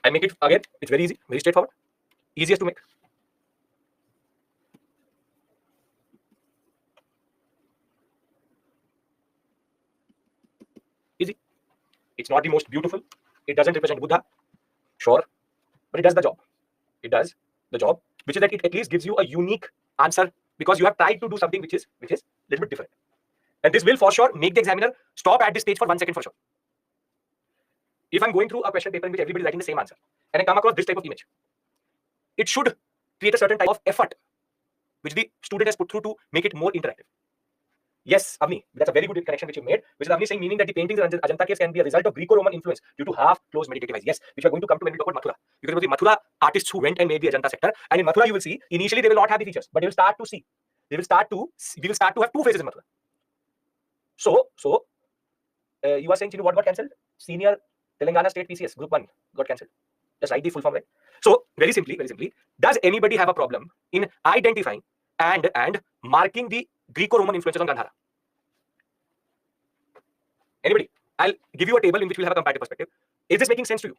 [SPEAKER 1] I make it again. It's very easy, very straightforward, easiest to make. Easy. It's not the most beautiful. It doesn't represent Buddha, sure, but it does the job. It does the job, which is that it at least gives you a unique answer because you have tried to do something which is a little bit different. And this will for sure make the examiner stop at this stage for 1 second for sure. If I'm going through a question paper in which everybody is writing the same answer and I come across this type of image, it should create a certain type of effort which the student has put through to make it more interactive. Yes, Avni, that's a very good connection which you made, which is Avni saying meaning that the paintings in Ajanta caves can be a result of Greco-Roman influence due to half-closed meditative eyes. Yes, which we are going to come to when we talk about Mathura. Because it was the Mathura artists who went and made the Ajanta sector, and in Mathura you will see initially they will not have the features, but they will start to see. We will start to have two phases in Mathura. So you are saying, Chinu, what got cancelled? Senior Telangana State PCS Group 1 got cancelled. Just write the full form, right? So very simply, does anybody have a problem in identifying and marking the Greco-Roman influences on Gandhara? Anybody? I'll give you a table in which we'll have a comparative perspective. Is this making sense to you?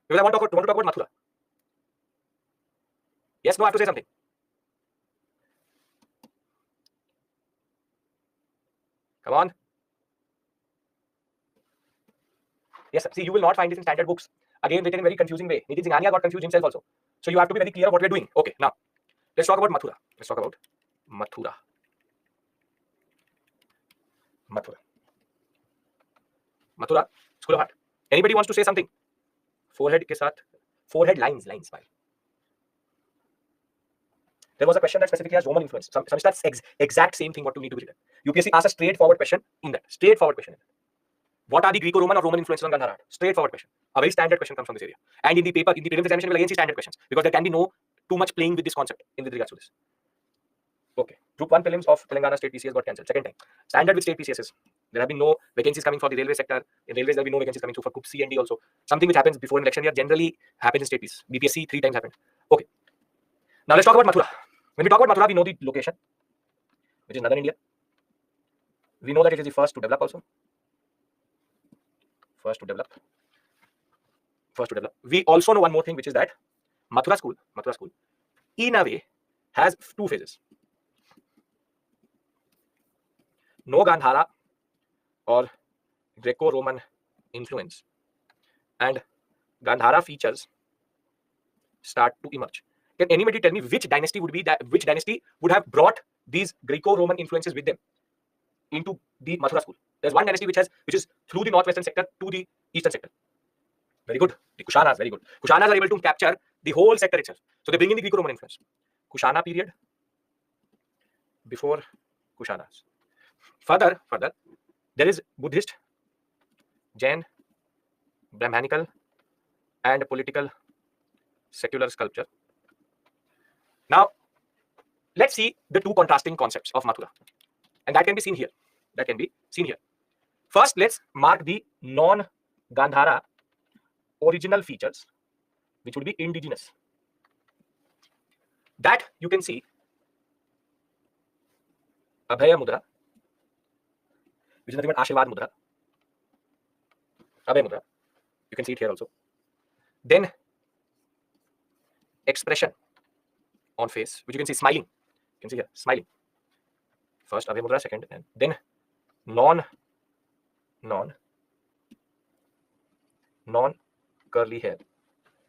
[SPEAKER 1] Because I want to talk about Mathura. Yes, no, I have to say something. Come on. Yes, see, you will not find this in standard books. Again, written in a very confusing way. Nitin Singhania got confused himself also. So you have to be very clear of what we're doing. Okay, now let's talk about Mathura. Let's talk about Mathura. Mathura, School of Art. Anybody wants to say something? Forehead ke saath, forehead lines. Fine. There was a question that specifically has Roman influence. Some that's exact same thing what you need to be written. UPSC asks a straightforward question in that. What are the Greco-Roman or Roman influences on Gandhara art? Straightforward question. A very standard question comes from this area. And in the paper, in the prelims examination, we will again see standard questions because there can be no too much playing with this concept in regards to this. Okay. Group 1 prelims of Telangana State PCS got cancelled. Second time. Standard with state PCSs. There have been no vacancies coming for the railway sector. In railways, there have been no vacancies coming through for Group C and D also. Something which happens before an election year generally happens in state PCS. BPSC 3 times happened. Okay. Now let's talk about Mathura. When we talk about Mathura, we know the location, which is northern India. We know that it is the first to develop also. First to develop. We also know one more thing, which is that Mathura school, in a way, has two phases. No Gandhara or Greco-Roman influence, and Gandhara features start to emerge. Can anybody tell me which dynasty would have brought these Greco-Roman influences with them into the Mathura school? There's one dynasty which is through the northwestern sector to the eastern sector. Very good. The Kushanas, very good. Kushanas are able to capture the whole sector itself. So they bring in the Greco-Roman influence. Kushana period before Kushanas. Further, there is Buddhist, Jain, Brahmanical, and political secular sculpture. Now, let's see the two contrasting concepts of Mathura. And that can be seen here. First, let's mark the non-Gandhara original features, which would be indigenous. That you can see Abhaya Mudra, which is nothing but Ashirvad Mudra. Abhaya Mudra. You can see it here also. Then expression on face, which you can see smiling. You can see here, smiling. First Abhaya Mudra, second, and then non-curly hair.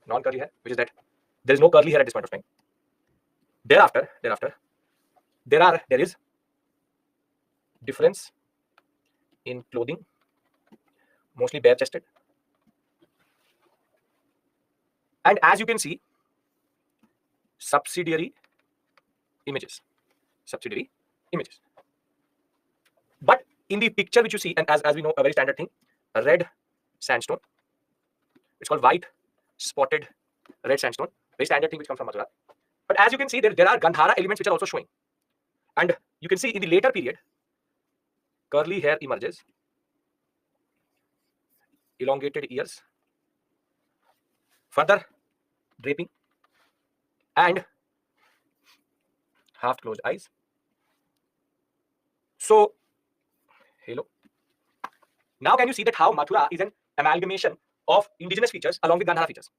[SPEAKER 1] Non-curly hair, which is that there is no curly hair at this point of time. Thereafter, there is difference in clothing, mostly bare-chested. And as you can see, subsidiary images. But in the picture which you see, and as we know, a very standard thing, a red sandstone. It's called white spotted red sandstone. Very standard thing which comes from Mathura. But as you can see, there are Gandhara elements which are also showing. And you can see in the later period, curly hair emerges, elongated ears, further draping, and half closed eyes. So, hello. Now can you see that how Mathura is an amalgamation of indigenous features along with Gandhara features?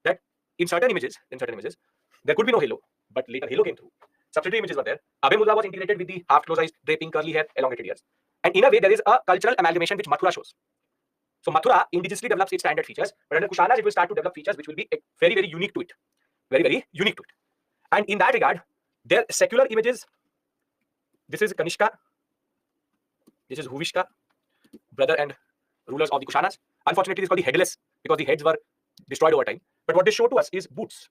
[SPEAKER 1] That in certain images, there could be no halo, but later halo came through. Subsidiary images were there. Abhay Mudra was integrated with the half closed eyes, draping, curly hair, elongated ears. And in a way, there is a cultural amalgamation which Mathura shows. So Mathura indigenously develops its standard features, but under Kushanas, it will start to develop features which will be very, very unique to it. Very, very unique to it. And in that regard, their secular images, this is Kanishka, this is Huvishka, brother and rulers of the Kushanas. Unfortunately, it is called the headless because the heads were destroyed over time. But what they show to us is boots,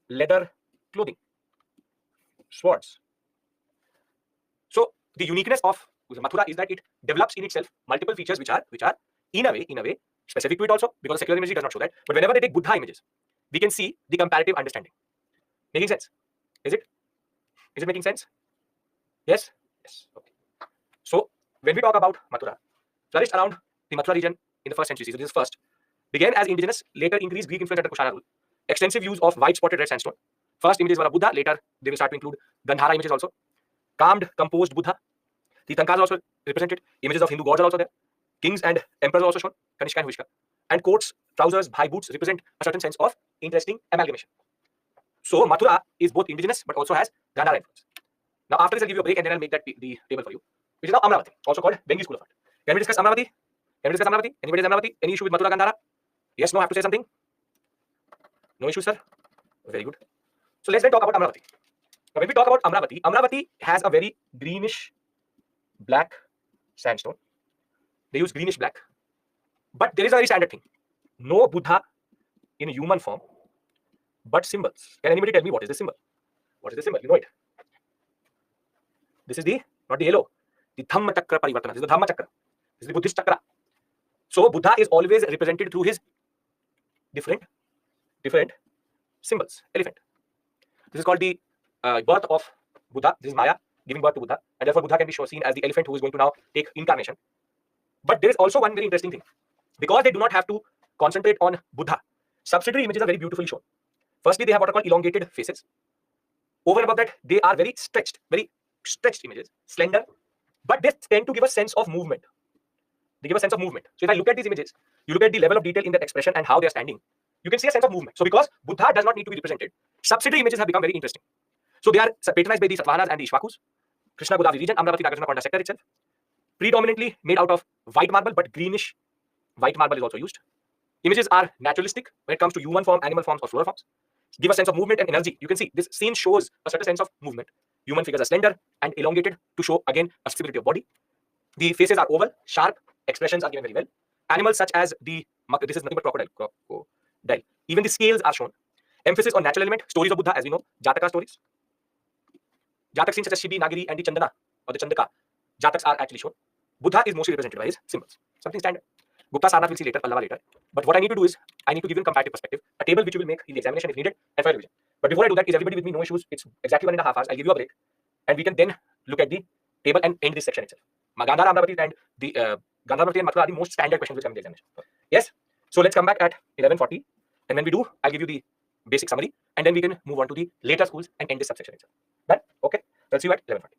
[SPEAKER 1] leather clothing, swords. So the uniqueness of Mathura is that it develops in itself multiple features which are in a way specific to it also, because the secular imagery does not show that. But whenever they take Buddha images, we can see the comparative understanding. Making sense? Is it? Is it making sense? Yes? Yes. Okay. So when we talk about Mathura, flourished around the Mathura region in the first century. So this is first. Began as indigenous, later increased Greek influence under Kushana rule. Extensive use of white spotted red sandstone. First images were of Buddha, later they will start to include Gandhara images also. Calmed, composed Buddha. The Tankas are also represented. Images of Hindu gods are also there. Kings and emperors are also shown, Kanishka and Vishka. And coats, trousers, bhai boots represent a certain sense of interesting amalgamation. So Mathura is both indigenous but also has Gandhara influence. Now after this I'll give you a break and then I'll make that the table for you, which is now Amravati, also called Bengi school of art. Can we discuss Amravati? Can we discuss Amravati? Anybody has Amravati? Any issue with Mathura Gandhara? Yes, no, I have to say something? No issue, sir? Very good. So let's then talk about Amravati. Now when we talk about Amravati, Amravati has a very greenish black sandstone. They use greenish black. But there is a very standard thing. No Buddha in human form, but symbols. Can anybody tell me what is the symbol? What is the symbol? You know it. This is the, not the halo, the Dhamma Chakra Parivartana. This is the Dhamma Chakra. This is the Buddhist Chakra. So Buddha is always represented through his different symbols. Elephant. This is called the birth of Buddha. This is Maya giving birth to Buddha. And therefore Buddha can be seen as the elephant who is going to now take incarnation. But there is also one very interesting thing. Because they do not have to concentrate on Buddha, subsidiary images are very beautifully shown. Firstly, they have what are called elongated faces. Over and above that, they are very stretched images, slender, but they tend to give a sense of movement. They give a sense of movement. So if I look at these images, you look at the level of detail in their expression and how they are standing, you can see a sense of movement. So because Buddha does not need to be represented, subsidiary images have become very interesting. So they are patronized by the Satavahanas and the Ishvakus, Krishna Godavari region, Amravati Nagarjuna Konda sector itself, predominantly made out of white marble, but greenish white marble is also used. Images are naturalistic when it comes to human form, animal forms, or floral forms. Give a sense of movement and energy. You can see this scene shows a certain sense of movement. Human figures are slender and elongated to show again a stability of body. The faces are oval, sharp, expressions are given very well. Animals such as this is nothing but crocodile. Even the scales are shown. Emphasis on natural element. Stories of Buddha, as we know, Jataka stories. Jatak scenes such as Shibi, Nagiri, and the Chandana or the Chandaka. Jataks are actually shown. Buddha is mostly represented by his symbols. Something standard. Gupta Sarnath will see later, Pallava later. But what I need to do is, I need to give you a comparative perspective, a table which you will make in the examination if needed, and for revision. But before I do that, is everybody with me? No issues. It's exactly 1.5 hours. I'll give you a break, and we can then look at the table and end this section itself. Gandhara, Amravati, and the Gandhara and Mathura are the most standard questions which come in the examination. Yes. So let's come back at 11:40, and when we do, I'll give you the basic summary, and then we can move on to the later schools and end this subsection itself. Done? Okay. I'll see you at 11:40.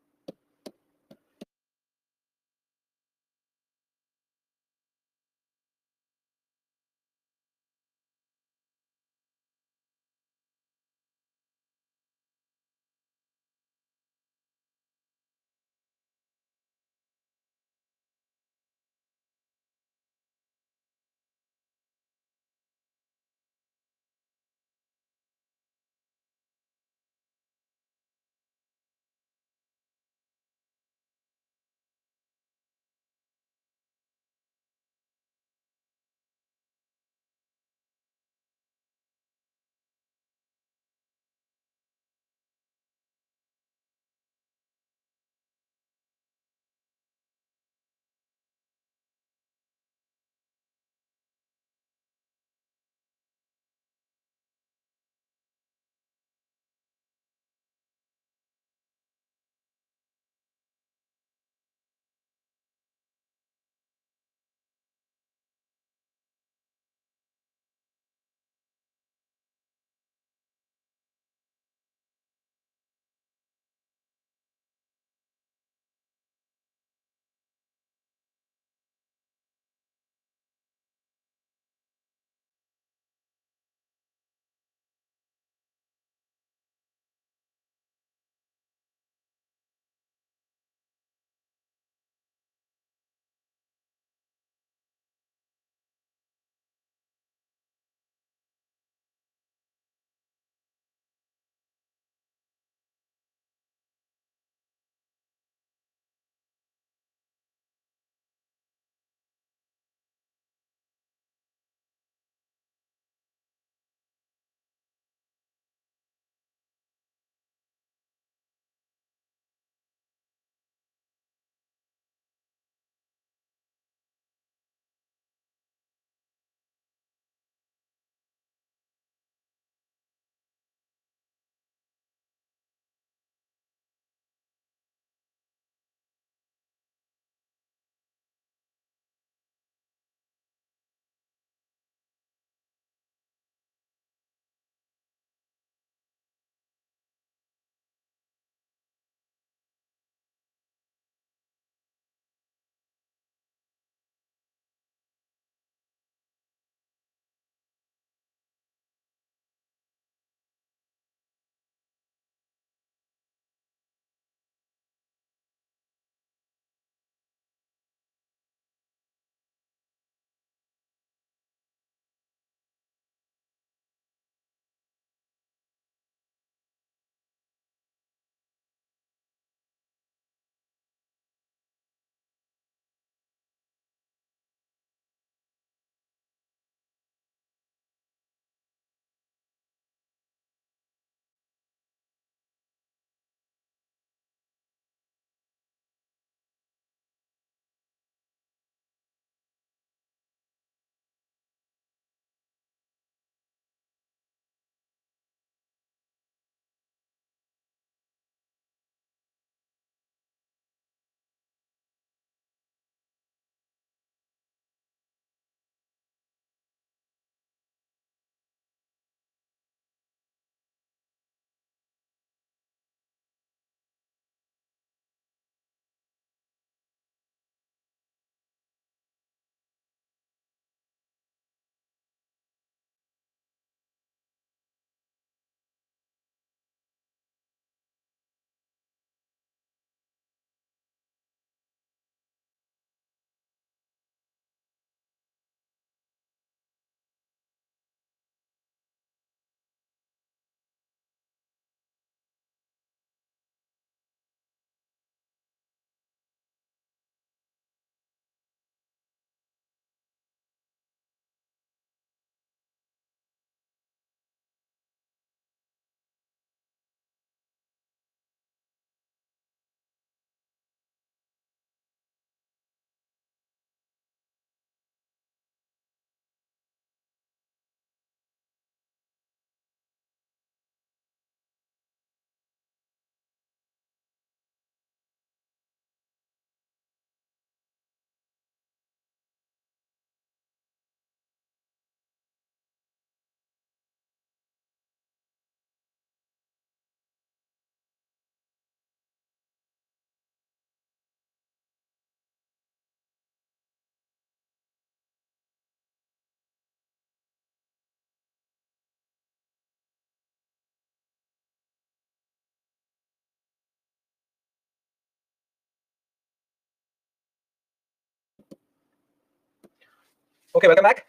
[SPEAKER 1] Okay, welcome back.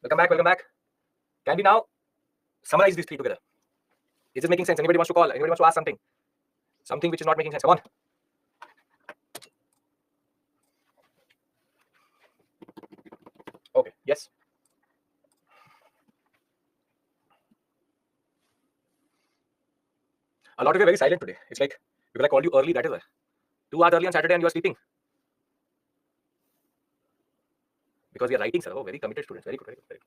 [SPEAKER 1] Welcome back. Welcome back. Can we now summarize these three together? Is it making sense? Anybody wants to call? Anybody wants to ask something? Something which is not making sense. Come on. Okay. Yes. A lot of you are very silent today. It's like because I called you early. That is why. 2 hours early on Saturday and you are sleeping. Because we are writing, sir. Oh, very committed students. Very good. Very good. Very good.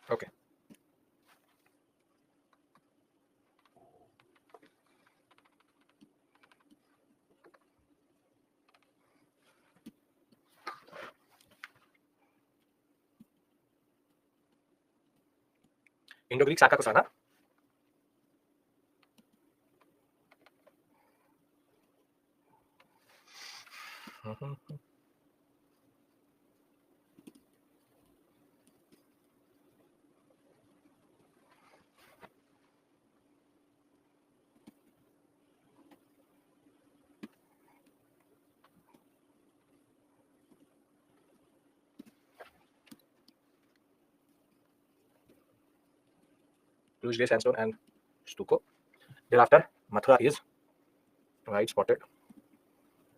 [SPEAKER 1] Okay. Indo-Greek Saka Kusana. Blue grey sandstone and stucco. Thereafter, Mathura is white spotted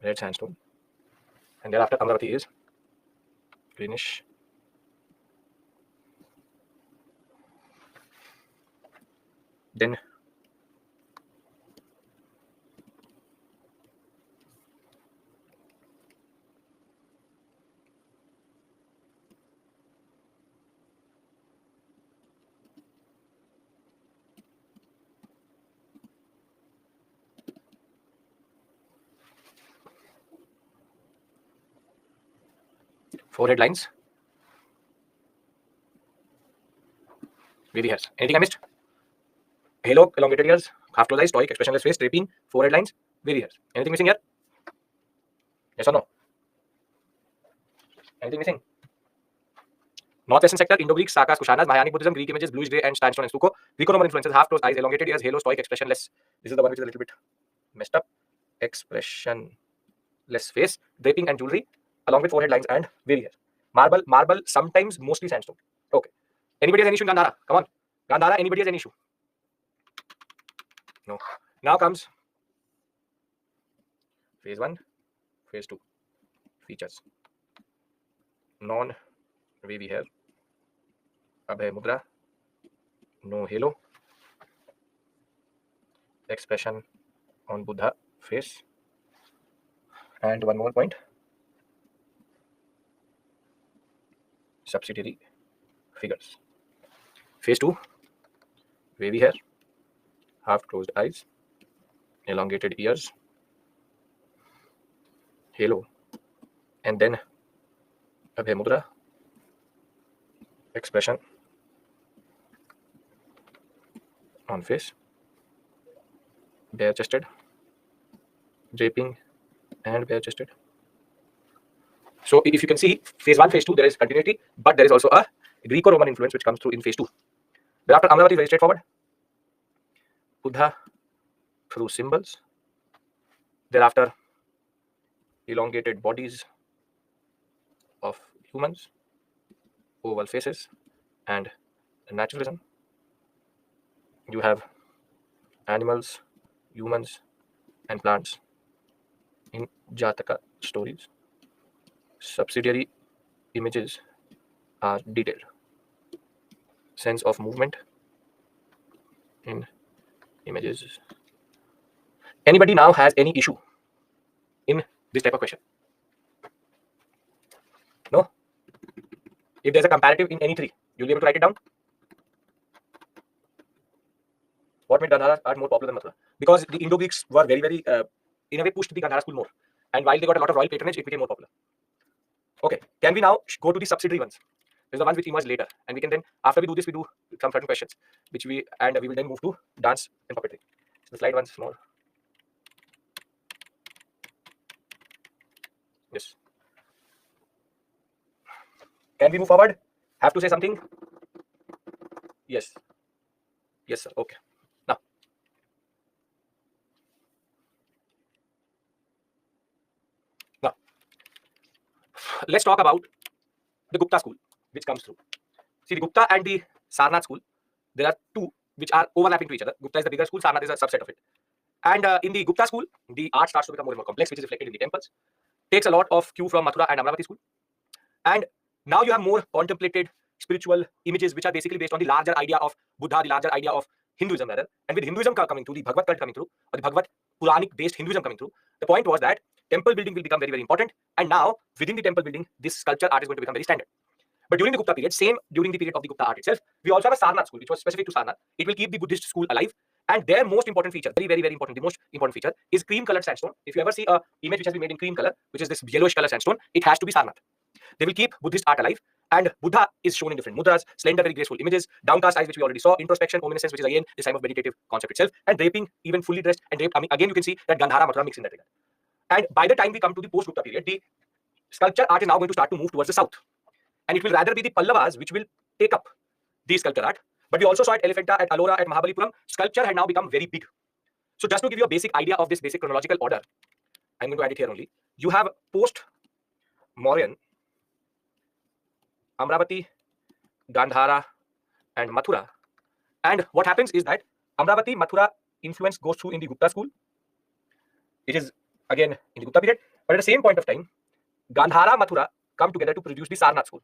[SPEAKER 1] red sandstone, and thereafter Amravati is greenish then four red lines, wavy hairs. Anything I missed? Halo, elongated ears, half closed eyes, stoic, expressionless face, draping, four red lines, wavy hairs. Anything missing here? Yes or no? Anything missing? Northwestern sector, Indo-Greek, Sakas, Kushanas, Mahayanic Buddhism, Greek images, bluish grey and sandstone and stucco. Greco-Roman influences, half closed eyes, elongated ears, halo, stoic, expressionless. This is the one which is a little bit messed up. Expressionless face, draping and jewelry, along with forehead lines and wavy hair. Marble, sometimes mostly sandstone. Okay. Anybody has any issue in Gandhara? Come on. Gandhara, anybody has any issue? No. Now comes phase 1, phase 2. Features. Non-wavy hair. Abhay Mudra. No halo. Expression on Buddha face. And one more point. Subsidiary figures. Phase 2. Wavy hair. Half closed eyes. Elongated ears. Halo. And then Abhay Mudra. Expression on face. Bare chested. Draping and bare chested. So if you can see, phase 1, phase 2, there is continuity, but there is also a Greco-Roman influence which comes through in phase 2. Thereafter, Amravati is very straightforward. Buddha through symbols. Thereafter, elongated bodies of humans, oval faces, and naturalism. You have animals, humans, and plants in Jataka stories. Subsidiary images are detailed. Sense of movement in images. Anybody now has any issue in this type of question? No? If there's a comparative in any three, you'll be able to write it down. What made Gandhara art more popular than Mathura? Because the Indo-Greeks were very, in a way, pushed the Gandhara school more. and while they got a lot of royal patronage, it became more popular. Okay, can we now go to the subsidiary ones? These are the ones which emerged later, and we can then, after we do this, we do some certain questions, which we will then move to dance and puppetry. So the slide once more. Yes. Can we move forward? Have to say something? Yes. Yes, sir. Okay. Now, let's talk about the Gupta school, which comes through. See, the Gupta and the Sarnath school, there are two which are overlapping to each other. Gupta is the bigger school, Sarnath is a subset of it. And in the Gupta school, the art starts to become more and more complex, which is reflected in the temples. Takes a lot of cue from Mathura and Amravati school. And now you have more contemplated spiritual images, which are basically based on the larger idea of Buddha, the larger idea of Hinduism rather. And with Hinduism coming through, the Bhagavad cult coming through, or the Bhagavad Puranic based Hinduism coming through, the point was that temple building will become very, very important. And now within the temple building, this sculpture art is going to become very standard. But during the Gupta period, same during the period of the Gupta art itself, we also have a Sarnath school, which was specific to Sarnath. It will keep the Buddhist school alive. And their most important feature, very, very, very important, the most important feature is cream colored sandstone. If you ever see a image which has been made in cream color, which is this yellowish color sandstone, it has to be Sarnath. They will keep Buddhist art alive. And Buddha is shown in different mudras, slender, very graceful images, downcast eyes, which we already saw, introspection, omniscience, which is again this time of meditative concept itself, and draping, even fully dressed and draped. I mean, again, you can see that Gandhara, Mathura mix in that regard. And by the time we come to the post-Gupta period, the sculpture art is now going to start to move towards the south. And it will rather be the Pallavas which will take up the sculpture art. But we also saw at Elephanta, at Ellora, at Mahabalipuram, sculpture had now become very big. So just to give you a basic idea of this basic chronological order, I'm going to add it here only. You have post-Mauryan, Amravati, Gandhara, and Mathura. And what happens is that Amravati, Mathura influence goes through in the Gupta school. It is again in the Gupta period. But at the same point of time, Gandhara, Mathura come together to produce the Sarnath school.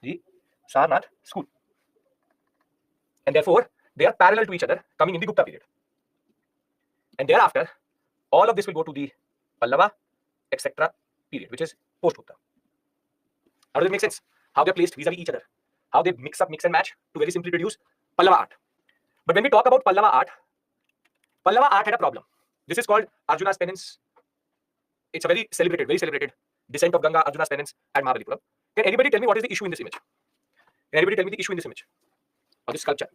[SPEAKER 1] The Sarnath school. And therefore, they are parallel to each other coming in the Gupta period. And thereafter, all of this will go to the Pallava, etc. period, which is post-Gupta. How does it make sense? How they're placed vis-a-vis each other. How they mix and match to very simply produce Pallava art. But when we talk about Pallava art had a problem. This is called Arjuna's penance. It's a very celebrated descent of Ganga, Arjuna's penance at Mahabalipuram. Can anybody tell me what is the issue in this image? Can anybody tell me the issue in this image? Or this sculpture?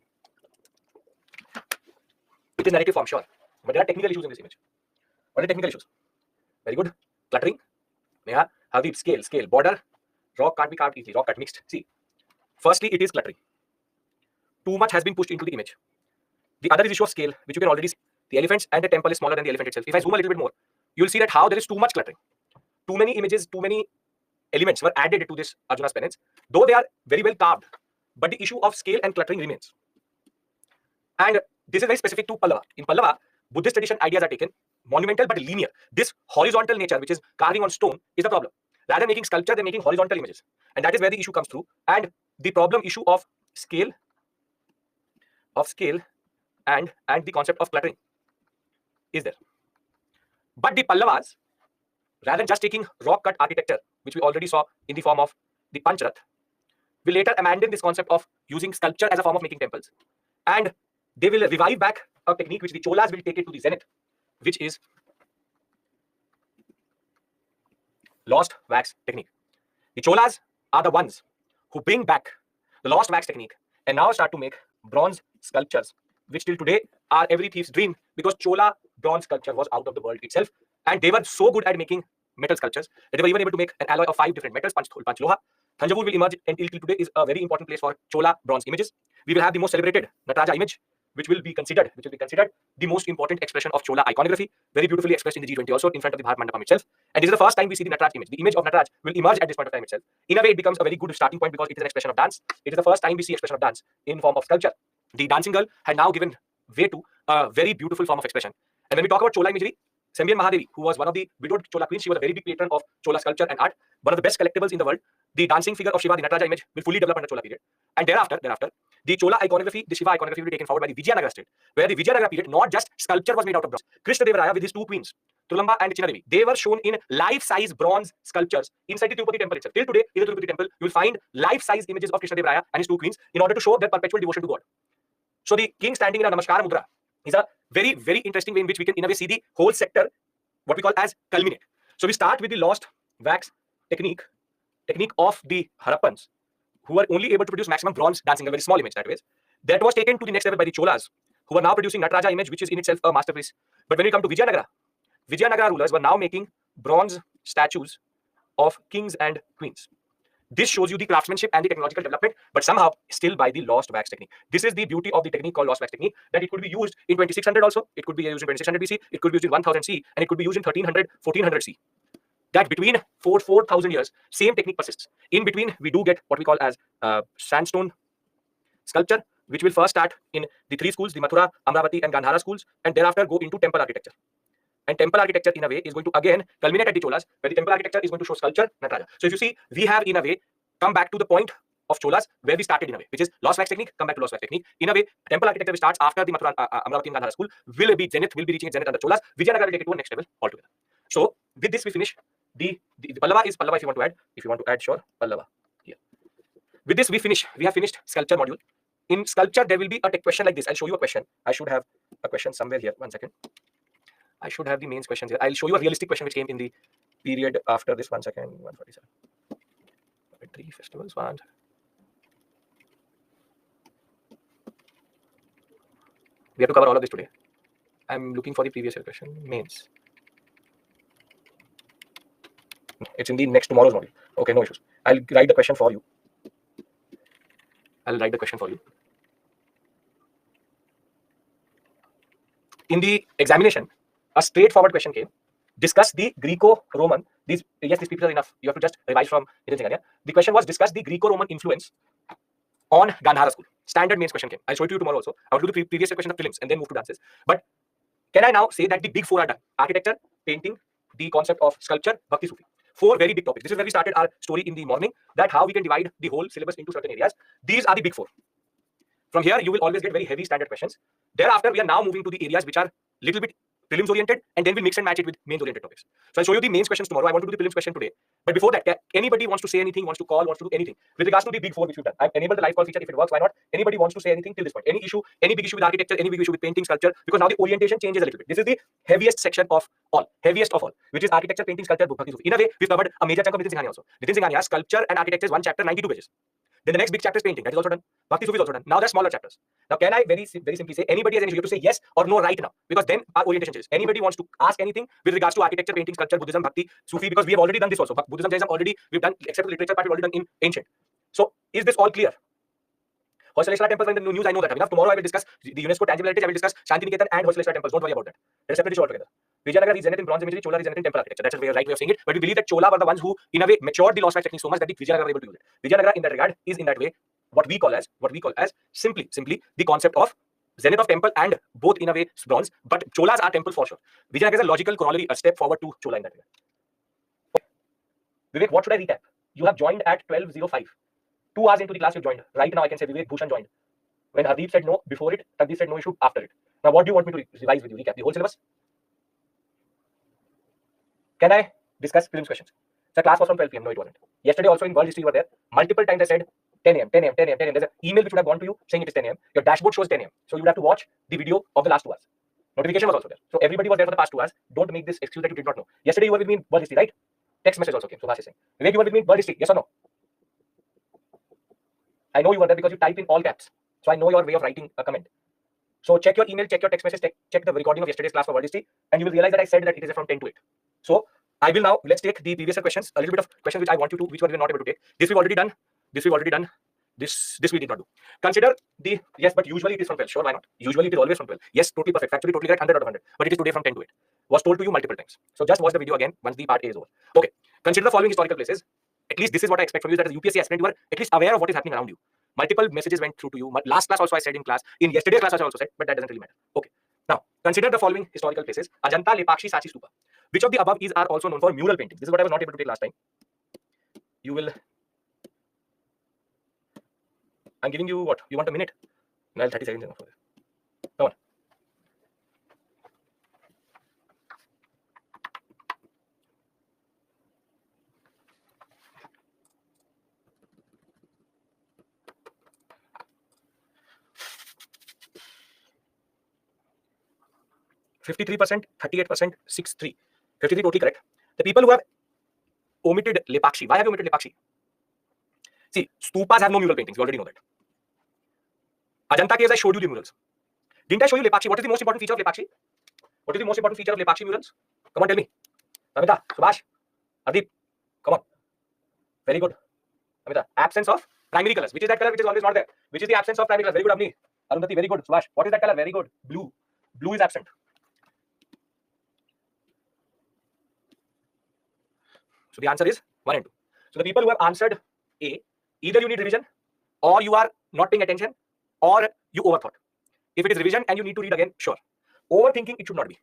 [SPEAKER 1] It is narrative form, sure. But there are technical issues in this image. What are the technical issues? Very good. Cluttering. Neha, how the scale, border. Rock can't be carved easily. Rock cut mixed. See, firstly, it is cluttering. Too much has been pushed into the image. The other is issue of scale, which you can already see. The elephants and the temple is smaller than the elephant itself. If I zoom a little bit more, you'll see that how there is too much cluttering. Too many images, too many elements were added to this Arjuna's penance, though they are very well carved. But the issue of scale and cluttering remains. And this is very specific to Pallava. In Pallava, Buddhist tradition ideas are taken, monumental but linear. This horizontal nature, which is carving on stone, is the problem. Rather than making sculpture, they're making horizontal images. And that is where the issue comes through. And the problem issue of scale and the concept of cluttering is there. But the Pallavas, rather than just taking rock cut architecture, which we already saw in the form of the Pancharath, will later abandon this concept of using sculpture as a form of making temples. And they will revive back a technique which the Cholas will take it to the zenith, which is lost wax technique. The Cholas are the ones who bring back the lost wax technique and now start to make bronze sculptures, which till today are every thief's dream, because Chola bronze sculpture was out of the world itself. And they were so good at making metal sculptures that they were even able to make an alloy of 5 different metals, Panch Loha. Thanjavur will emerge until today is a very important place for Chola bronze images. We will have the most celebrated Nataraja image, which will be considered the most important expression of Chola iconography, very beautifully expressed in the G20 also in front of the Bharat Mandapam itself. And this is the first time we see the Nataraj image. The image of Nataraj will emerge at this point of time itself. In a way, it becomes a very good starting point because it is an expression of dance. It is the first time we see expression of dance in form of sculpture. The dancing girl had now given way to a very beautiful form of expression. And when we talk about Chola imagery, Sembian Mahadevi, who was one of the widowed Chola queens, she was a very big patron of Chola sculpture and art, one of the best collectibles in the world. The dancing figure of Shiva, the Nataraja image, will fully develop under Chola period. And thereafter, the Chola iconography, the Shiva iconography will be taken forward by the Vijayanagara state, where the Vijayanagara period, not just sculpture was made out of bronze. Krishnadevaraya with his 2 queens, Tulamba and Chinadevi, they were shown in life-size bronze sculptures inside the Tirupati temple itself. Till today, in the Tirupati temple, you will find life-size images of Krishnadevaraya and his 2 queens in order to show their perpetual devotion to God. So the king standing in a Namaskara Mudra is a very, very interesting way in which we can in a way see the whole sector what we call as culminate. So we start with the lost wax technique of the Harappans, who were only able to produce maximum bronze dancing, a very small image that way. That was taken to the next level by the Cholas, who are now producing Nataraja image, which is in itself a masterpiece. But when we come to Vijayanagara rulers were now making bronze statues of kings and queens. This shows you the craftsmanship and the technological development, but somehow still by the lost wax technique. This is the beauty of the technique called lost wax technique, that it could be used in 2600 also, it could be used in 2600 BC, it could be used in 1000 C, and it could be used in 1300, 1400 C. That between 4,000 years, same technique persists. In between, we do get what we call as sandstone sculpture, which will first start in the three schools, the Mathura, Amravati, and Gandhara schools, and thereafter go into temple architecture. And temple architecture, in a way, is going to again culminate at the Cholas, where the temple architecture is going to show sculpture, Nataraja. So if you see, we have, in a way, come back to the point of Cholas, where we started, in a way, which is lost wax technique, come back to lost wax technique. In a way, temple architecture which starts after the Mathura, Amravati, and Gandhara school, will be reaching its zenith under Cholas. Vijayanagara will take it to a next level altogether. So with this, we finish the Pallava is Pallava, if you want to add, sure, Pallava here. With this, we have finished sculpture module. In sculpture, there will be a question like this. I'll show you a question. I should have a question somewhere here. 1 second. I should have the mains questions here. I'll show you a realistic question which came in the period after this. 1 second. 147. 3 festivals. 1. We have to cover all of this today. I'm looking for the previous year question. Mains. It's in the next tomorrow's module. Okay, no issues. I'll write the question for you. In the examination, a straightforward question came. Discuss the Greco-Roman. These people are enough. You have to just revise from Nitin Singhania. The question was, discuss the Greco-Roman influence on Gandhara school. Standard mains question came. I'll show it to you tomorrow also. I will do the previous question of films and then move to dances. But can I now say that the big four are done? Architecture, painting, the concept of sculpture, Bhakti Sufi. 4 very big topics. This is where we started our story in the morning, that how we can divide the whole syllabus into certain areas. These are the big 4. From here, you will always get very heavy standard questions. Thereafter, we are now moving to the areas which are little bit prelims oriented, and then we'll mix and match it with mains oriented topics. So I'll show you the mains questions tomorrow. I want to do the prelims question today. But before that, anybody wants to say anything, wants to call, wants to do anything with regards to the big 4 which we've done? I've enabled the live call feature. If it works, why not? Anybody wants to say anything till this point? Any issue, any big issue with architecture, any big issue with painting, sculpture? Because now the orientation changes a little bit. This is the heaviest section of all, which is architecture, painting, sculpture, Bhakti Sufi. In a way, we've covered a major chunk of Nitin Singhania also. Nitin Singhania, sculpture and architecture is 1 chapter, 92 pages. Then the next big chapter is painting. That is also done. Bhakti Sufi is also done. Now there's smaller chapters. Now can I very simply say, anybody has any issue? You have to say yes or no right now, because then our orientation changes. Anybody wants to ask anything with regards to architecture, painting, sculpture, Buddhism, Bhakti, Sufi, because we have already done this also. Buddhism, Jainism already we've done, except for literature part, we've already done in ancient. So is this all clear? Hoysaleshwara temples were in the news, I know that. Enough. Tomorrow I will discuss the UNESCO tangible heritage. I will discuss Shantiniketan and Hoysaleshwara temples. Don't worry about that. That is separate issue altogether. Vijayanagara is zenith in bronze imagery, Chola is zenith in temple architecture. That's a right way of saying it. But we believe that Chola were the ones who, in a way, matured the lost wax technique so much that the Vijayanagara were able to use it. Vijayanagara, in that regard, is in that way what we call as simply the concept of zenith of temple, and both in a way bronze, but Cholas are temple for sure. Vijayanagara is a logical corollary, a step forward to Chola in that way. Vivek, what should I recap? You have joined at 12:05. 2 hours into the class you've joined. Right now I can say Vivek Bhushan joined. When Hardeep said no before it, Hardeep said no issue after it. Now what do you want me to revise with you? Recap the whole syllabus? Can I discuss prelims questions? The class was from 12 p.m. No, it wasn't. Yesterday also in world history you were there. Multiple times I said 10 a.m., 10 a.m., 10 a.m., 10 a.m. There's an email which would have gone to you saying it is 10 a.m. Your dashboard shows 10 a.m. So you would have to watch the video of the last 2 hours. Notification was also there. So everybody was there for the past 2 hours. Don't make this excuse that you did not know. Yesterday you were with me in world history, right? Text message also came. So Subhash is saying, Vivek, you were with me in world history, yes or no? I know you were there because you type in all caps. So I know your way of writing a comment. So check your email, check your text message, check the recording of yesterday's class for world history, and you will realize that I said that it is from 10 to 8. So I will now, let's take the previous year questions, a little bit of questions which I want you to, which one we were not able to take. This we've already done. This we did not do. Consider the, yes, but usually it is from 12. Sure, why not? Usually it is always from 12. Yes, totally perfect. Factually totally correct, 100 out of 100. But it is today from 10 to 8. Was told to you multiple times. So just watch the video again once the part A is over. Okay. Consider the following historical places. At least this is what I expect from you, that as a UPSC aspirant, you are at least aware of what is happening around you. Multiple messages went through to you. Last class also I said in class. In yesterday's class I also said, but that doesn't really matter. Okay. Now, consider the following historical places. Ajanta, Lepakshi, Sachi Stupa. Which of the above are also known for mural paintings? This is what I was not able to take last time. You will... I'm giving you what? You want a minute? Well, 30 seconds enough for this. Come on. %, 38%, 6-3. 53 totally correct. The people who have omitted Lepakshi. Why have you omitted Lepakshi? See, stupas have no mural paintings. You already know that. Ajanta caves, I showed you the murals. Didn't I show you Lepakshi? What is the most important feature of Lepakshi? What is the most important feature of Lepakshi murals? Come on, tell me. Amita, Subhash, Hardeep, come on. Very good. Amita, absence of primary colors. Which is that color which is always not there? Which is the absence of primary colors? Very good, Avni. Arundhati, very good. Subhash, what is that color? Very good. Blue. Blue is absent. So the answer is 1 and 2. So the people who have answered A, either you need revision, or you are not paying attention, or you overthought. If it is revision and you need to read again, sure. Overthinking, it should not be.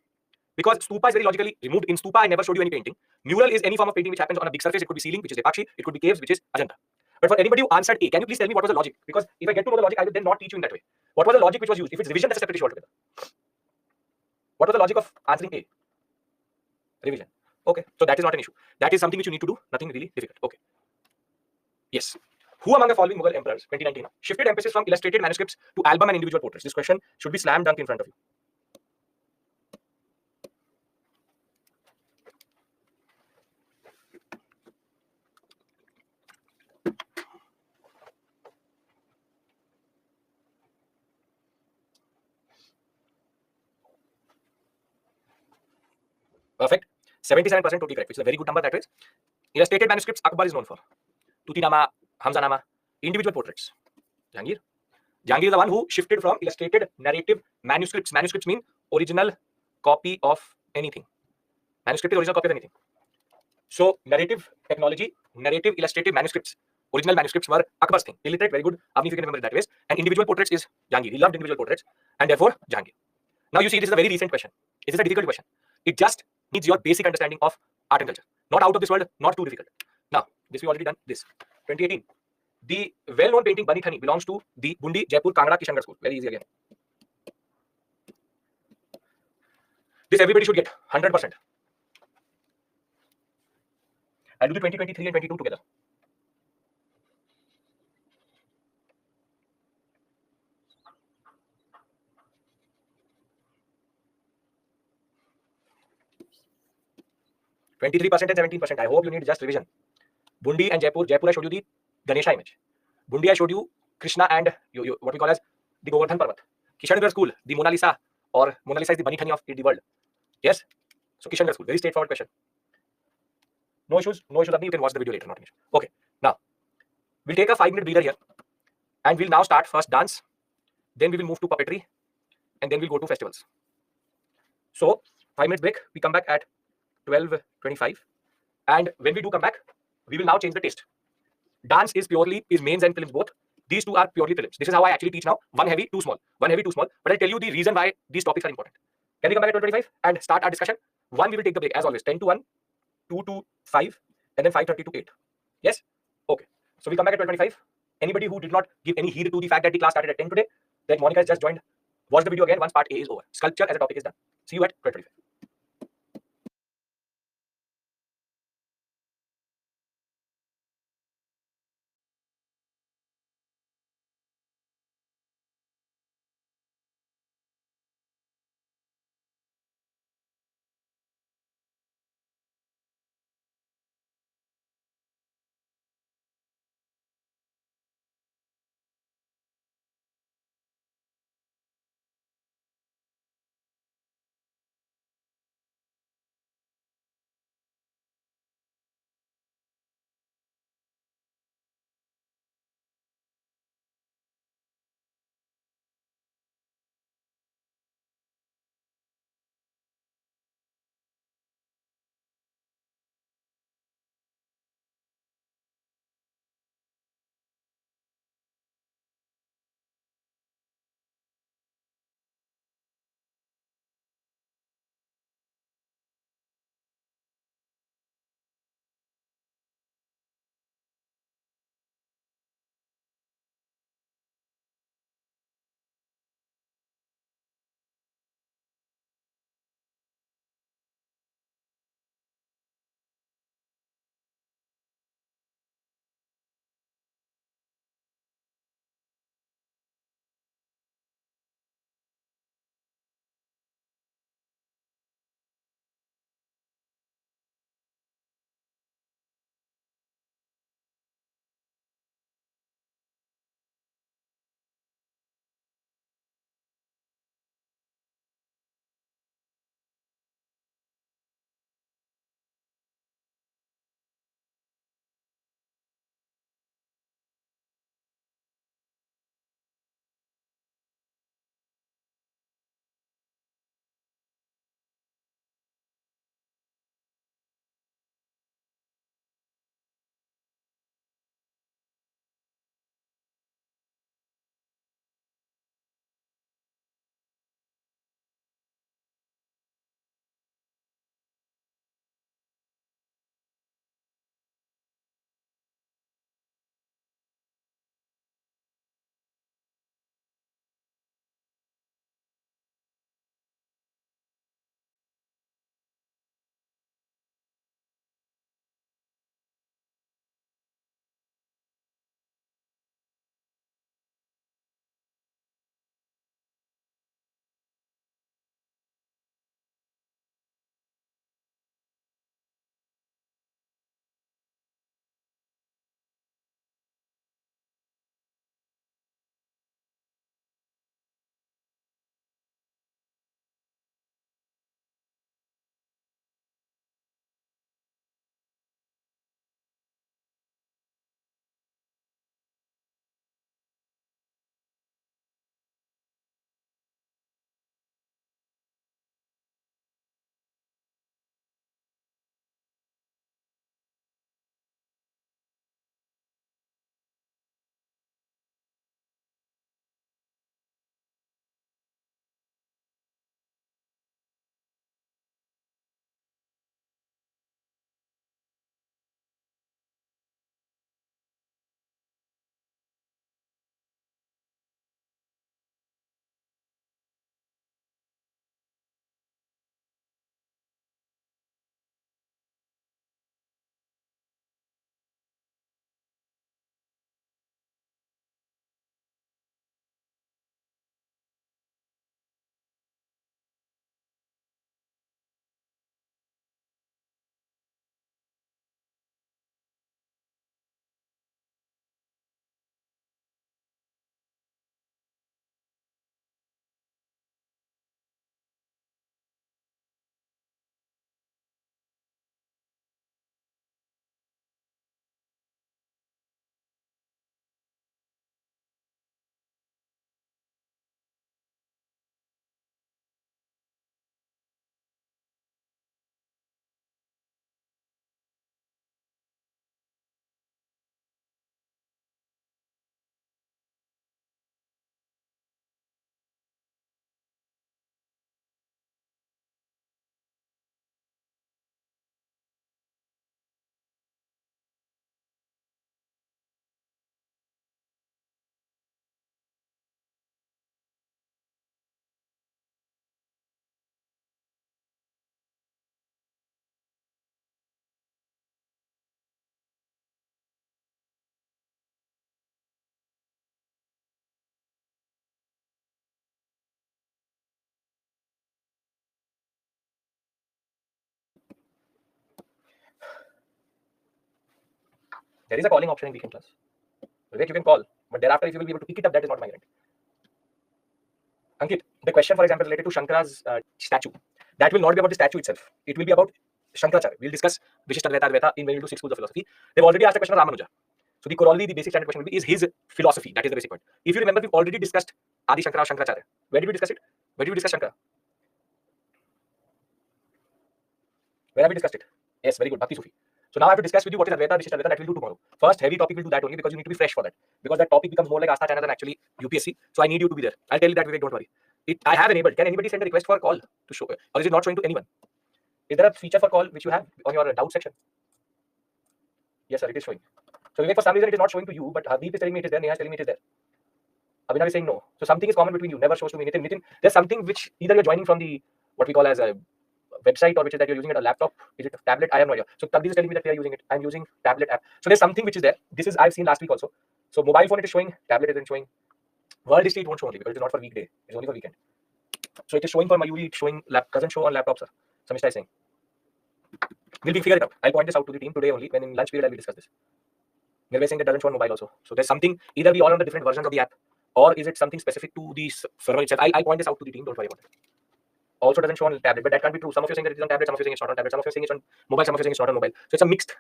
[SPEAKER 1] Because stupa is very logically removed. In stupa, I never showed you any painting. Mural is any form of painting which happens on a big surface. It could be ceiling, which is Lepakshi. It could be caves, which is Ajanta. But for anybody who answered A, can you please tell me what was the logic? Because if I get to know the logic, I will then not teach you in that way. What was the logic which was used? If it's revision, that's a separate issue altogether. What was the logic of answering A? Revision. Okay, so that is not an issue. That is something which you need to do. Nothing really difficult. Okay. Yes. Who among the following Mughal emperors, 2019, shifted emphasis from illustrated manuscripts to album and individual portraits? This question should be slam dunk in front of you. Perfect. 77% totally correct, which is a very good number. That is, illustrated manuscripts Akbar is known for. Tutinama, Hamzanama, individual portraits. Jahangir. Jahangir is the one who shifted from illustrated narrative manuscripts. Manuscripts mean original copy of anything. Manuscript is original copy of anything. So narrative technology, narrative illustrative manuscripts, original manuscripts were Akbar's thing. Illiterate, very good. Avni, if you can remember it that way. And individual portraits is Jahangir. He loved individual portraits, and therefore Jahangir. Now you see, this is a very recent question. Is this a difficult question? It just needs your basic understanding of art and culture. Not out of this world, not too difficult. Now, this we already done. This 2018. The well-known painting Bani Thani belongs to the Bundi, Jaipur, Kangra, Kishangarh school. Very easy again. This everybody should get 100%. I'll do the 2023 and 22 together. %23 and 17%. I hope you need just revision. Bundi and Jaipur. Jaipur, I showed you the Ganesha image. Bundi, I showed you Krishna and what we call as the Govardhan Parvat. Kishangarh school, the Mona Lisa, or Mona Lisa is the Bani Thani of the world. Yes? So Kishangarh school, very straightforward question. No issues, no issues. You can watch the video later, not an issue. Okay, now we'll take a 5-minute breather here, and we'll now start first dance, then we will move to puppetry, and then we'll go to festivals. So 5 minutes break. We come back at 12:25, and when we do come back, we will now change the taste. Dance is mains and films both. These two are purely films. This is how I actually teach now. One heavy, two small. One heavy, two small. But I'll tell you the reason why these topics are important. Can we come back at 12:25 and start our discussion? One, we will take the break as always. 10 to 1, 2 to 5, and then 5:30 to 8. Yes? Okay. So we come back at 12:25. Anybody who did not give any heed to the fact that the class started at 10 today, that Monica has just joined, watch the video again once part A is over. Sculpture as a topic is done. See you at 12:25. There is a calling option in weekend class. Vivek, you can call, but thereafter, if you will be able to pick it up, that is not my guarantee. Ankit, the question, for example, related to Shankara's statue, that will not be about the statue itself. It will be about Shankaracharya. We'll discuss Vishishta Advaita in when we do 6 schools of philosophy. They've already asked a question of Ramanuja. So the corollary, the basic standard question will be, is his philosophy. That is the basic point. If you remember, we've already discussed Adi Shankara or Shankaracharya. Where did we discuss it? Where did we discuss Shankara? Where have we discussed it? Yes, very good. Bhakti Sufi. So now I have to discuss with you what is Advaita, Vishishta Advaita. That we'll do tomorrow. First, heavy topic we'll do that only because you need to be fresh for that. Because that topic becomes more like Asta Channel than actually UPSC. So I need you to be there. I'll tell you that, Vivek, don't worry. I have enabled. Can anybody send a request for a call to show, or is it not showing to anyone? Is there a feature for call which you have on your doubt section? Yes, sir, it is showing. So Vivek, for some reason it is not showing to you, but Hardeep is telling me it is there. Neha is telling me it is there. Abhinav is saying no. So something is common between you. Never shows to me. Nitin, there's something which either you're joining from the what we call as a website, or which is that you're using it a laptop. Is it a tablet? I have no idea. So Tabdi is telling me that they are using it. I'm using tablet app. So there's something which is there. This is I've seen last week also. So mobile phone it is showing. Tablet isn't showing. World history it won't show only because it is not for weekday. It's only for weekend. So it is showing for Mayuri. It's showing doesn't show on laptops. Sir. Samishta is saying. We'll figure it out. I'll point this out to the team today only. When in lunch period I will discuss this. Nirvay saying that doesn't show on mobile also. So there's something, either we all on the different versions of the app, or is it something specific to the server itself? I'll point this out to the team. Don't worry about it. Also doesn't show on tablet, but that can't be true. Some of you are saying that it's on tablet, some of you are saying it's not on tablet, some of you are saying it's on mobile, some of you are saying it's not on mobile. So it's a mixed.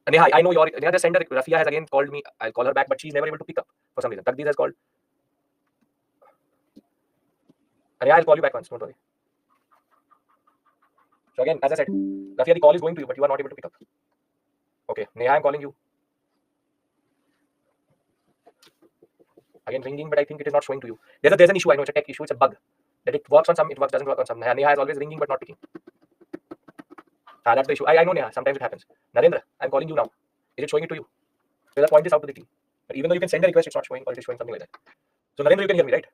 [SPEAKER 1] Neha, I know your the sender Rafia has again called me. I'll call her back, but she's never able to pick up for some reason. Takdeer has called. Neha, I'll call you back once. Don't worry. So again, as I said, Rafia, the call is going to you, but you are not able to pick up. Okay, Neha, I'm calling you. Again ringing, but I think it is not showing to you. There's an issue. I know it's a tech issue. It's a bug that it works on some, it doesn't work on some. Neha is always ringing but not picking. That's the issue. I know, Neha. Sometimes it happens. Narendra, I'm calling you now. Is it showing it to you? So I'll point this out to the team. But even though you can send a request, it's not showing, or it is showing something like that. So Narendra, you can hear me, right?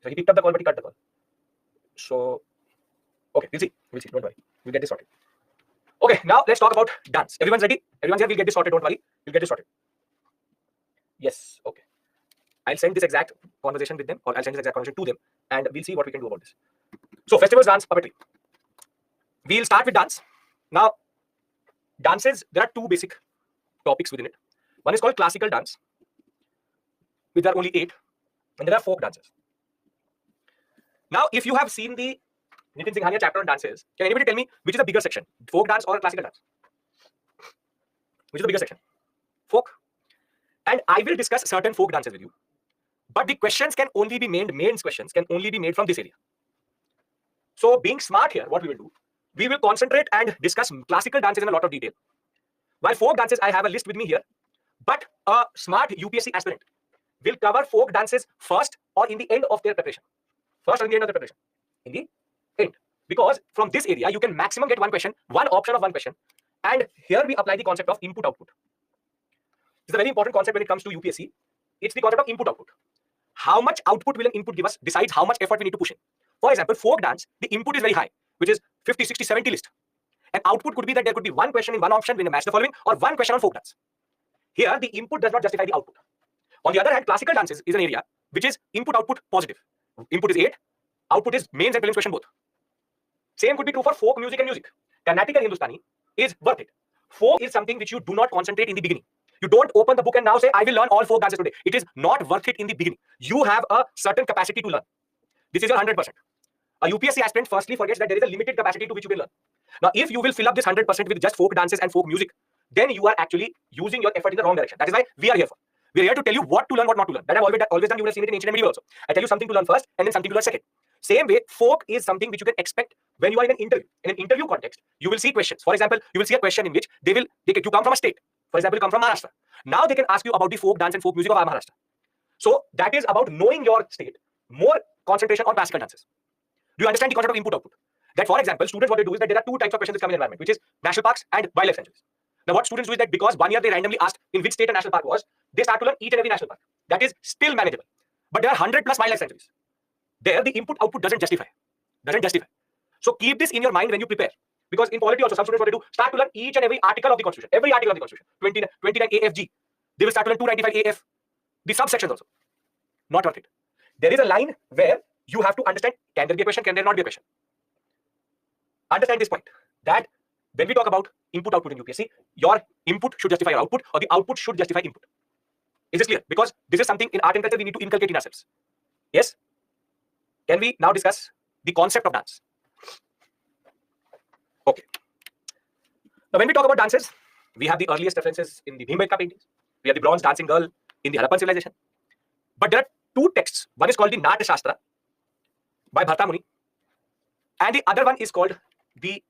[SPEAKER 1] So he picked up the call, but he cut the call. So okay, we'll see. Don't worry. We'll get this sorted. Okay, now let's talk about dance. Everyone's ready? Everyone's here. We'll get this sorted. Don't worry. We'll get this sorted. Yes. Okay. I'll send this exact conversation with them, or I'll send this exact conversation to them, and we'll see what we can do about this. So festivals, dance, puppetry. We'll start with dance. Now, dances, there are 2 basic topics within it. One is called classical dance, which there are only 8, and there are folk dances. Now, if you have seen the Nitin Singhania chapter on dances, can anybody tell me which is the bigger section, folk dance or classical dance? Which is the bigger section? Folk. And I will discuss certain folk dances with you. But the questions can only be made, mains questions can only be made from this area. So being smart here, what we will do, we will concentrate and discuss classical dances in a lot of detail. While folk dances, I have a list with me here. But a smart UPSC aspirant will cover folk dances first or in the end of their preparation. First or in the end of the preparation. In the end. Because from this area, you can maximum get one question, one option of one question. And here we apply the concept of input-output. It's a very important concept when it comes to UPSC. It's the concept of input-output. How much output will an input give us decides how much effort we need to push in. For example, folk dance, the input is very high, which is 50, 60, 70 list. And output could be that there could be one question in one option when you match the following, or one question on folk dance. Here, the input does not justify the output. On the other hand, classical dances is an area which is input-output positive. Input is 8, output is mains and prelims question both. Same could be true for folk music and music. Carnatic and Hindustani is worth it. Folk is something which you do not concentrate in the beginning. You don't open the book and now say, I will learn all folk dances today. It is not worth it in the beginning. You have a certain capacity to learn. This is your 100%. A UPSC aspirant firstly forgets that there is a limited capacity to which you can learn. Now, if you will fill up this 100% with just folk dances and folk music, then you are actually using your effort in the wrong direction. That is why we are here for. We are here to tell you what to learn, what not to learn. That I've always done. You would have seen it in ancient and medieval also. I tell you something to learn first and then something to learn second. Same way, folk is something which you can expect when you are in an interview. In an interview context, you will see questions. For example, you will see a question in which you come from a state. For example, you come from Maharashtra. Now they can ask you about the folk dance and folk music of Maharashtra. So that is about knowing your state. More concentration on classical dances. Do you understand the concept of input-output? That, for example, students, what they do is that there are 2 types of questions that come in environment, which is national parks and wildlife sanctuaries. Now, what students do is that because one year they randomly asked in which state a national park was, they start to learn each and every national park. That is still manageable. But there are 100+ wildlife sanctuaries. There, the input-output doesn't justify. So keep this in your mind when you prepare. Because in polity also, some students what they do, start to learn each and every article of the Constitution. Every article of the Constitution. 29 AFG. They will start to learn 295 AF. The subsections also. Not worth it. There is a line where you have to understand, can there be a question, can there not be a question? Understand this point. That when we talk about input output in UPSC, your input should justify your output, or the output should justify input. Is this clear? Because this is something in art and culture we need to inculcate in ourselves. Yes? Can we now discuss the concept of dance? Okay. Now, when we talk about dances, we have the earliest references in the Bhimbedka paintings. We have the bronze dancing girl in the Harappan civilization. But there are two texts. One is called the Natya Shastra by Bharta Muni, and the other one is called the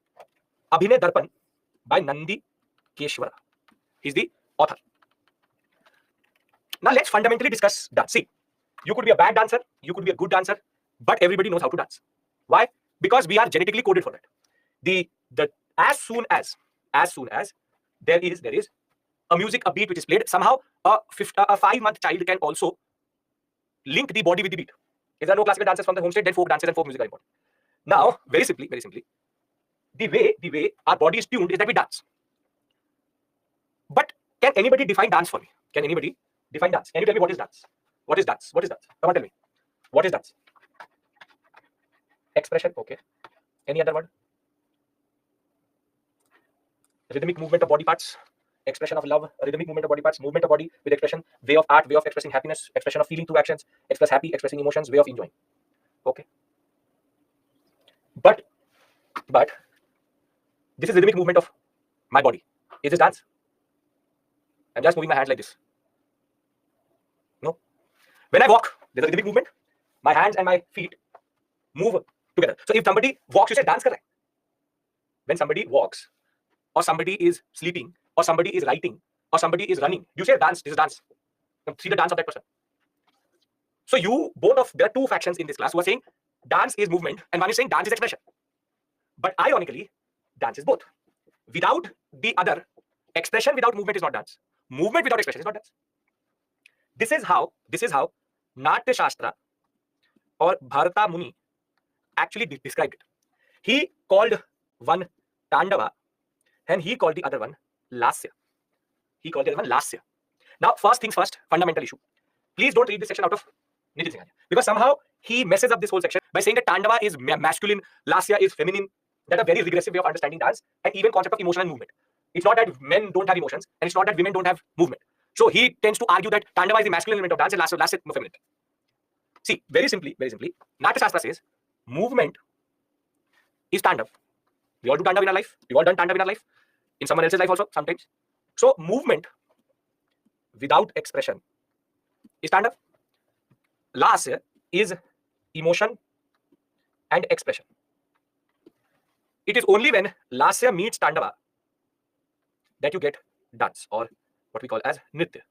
[SPEAKER 1] Abhinay Darpan by Nandi Keshwara. He's the author. Now let's fundamentally discuss dance. See, you could be a bad dancer, you could be a good dancer, but everybody knows how to dance. Why? Because we are genetically coded for that. As soon as there is a music, a beat which is played, somehow a 5-month child can also link the body with the beat. If there are no classical dancers from the home state, then folk dances and folk music are important. Now, very simply, the way our body is tuned is that we dance. But can anybody define dance for me? Can anybody define dance? Can you tell me what is dance? What is dance? What is dance? Come on, tell me. What is dance? Expression. Okay. Any other word? Rhythmic movement of body parts. Expression of love. Rhythmic movement of body parts. Movement of body with expression. Way of art. Way of expressing happiness. Expression of feeling through actions. Express happy. Expressing emotions. Way of enjoying. Okay. But this is rhythmic movement of my body. Is this dance? I'm just moving my hands like this. No. When I walk, there's a rhythmic movement. My hands and my feet move together. So if somebody walks, you say dance kar raha hai. When somebody walks, or somebody is sleeping, or somebody is writing, or somebody is running, you say dance. This is dance. See the dance of that person. So there are two factions in this class who are saying dance is movement, and one is saying dance is expression. But ironically, dance is both. Without the other, expression without movement is not dance. Movement without expression is not dance. This is how Natya Shastra or Bharata Muni actually described it. He called one Tandava and he called the other one Lasya. Now, first things first, fundamental issue. Please don't read this section out of Nitin Singhania, because somehow he messes up this whole section by saying that Tandava is masculine, Lasya is feminine. That's a very regressive way of understanding dance and even concept of emotion and movement. It's not that men don't have emotions, and it's not that women don't have movement. So he tends to argue that Tandava is the masculine element of dance and Lasya is feminine. See, very simply, Natya Shastra says movement is Tandav. We all do Tandav in our life. We've all done Tandav in our life. In someone else's life also, sometimes. So movement without expression is Tandav. Lasya is emotion and expression. It is only when Lasya meets Tandava that you get dance, or what we call as Nritya.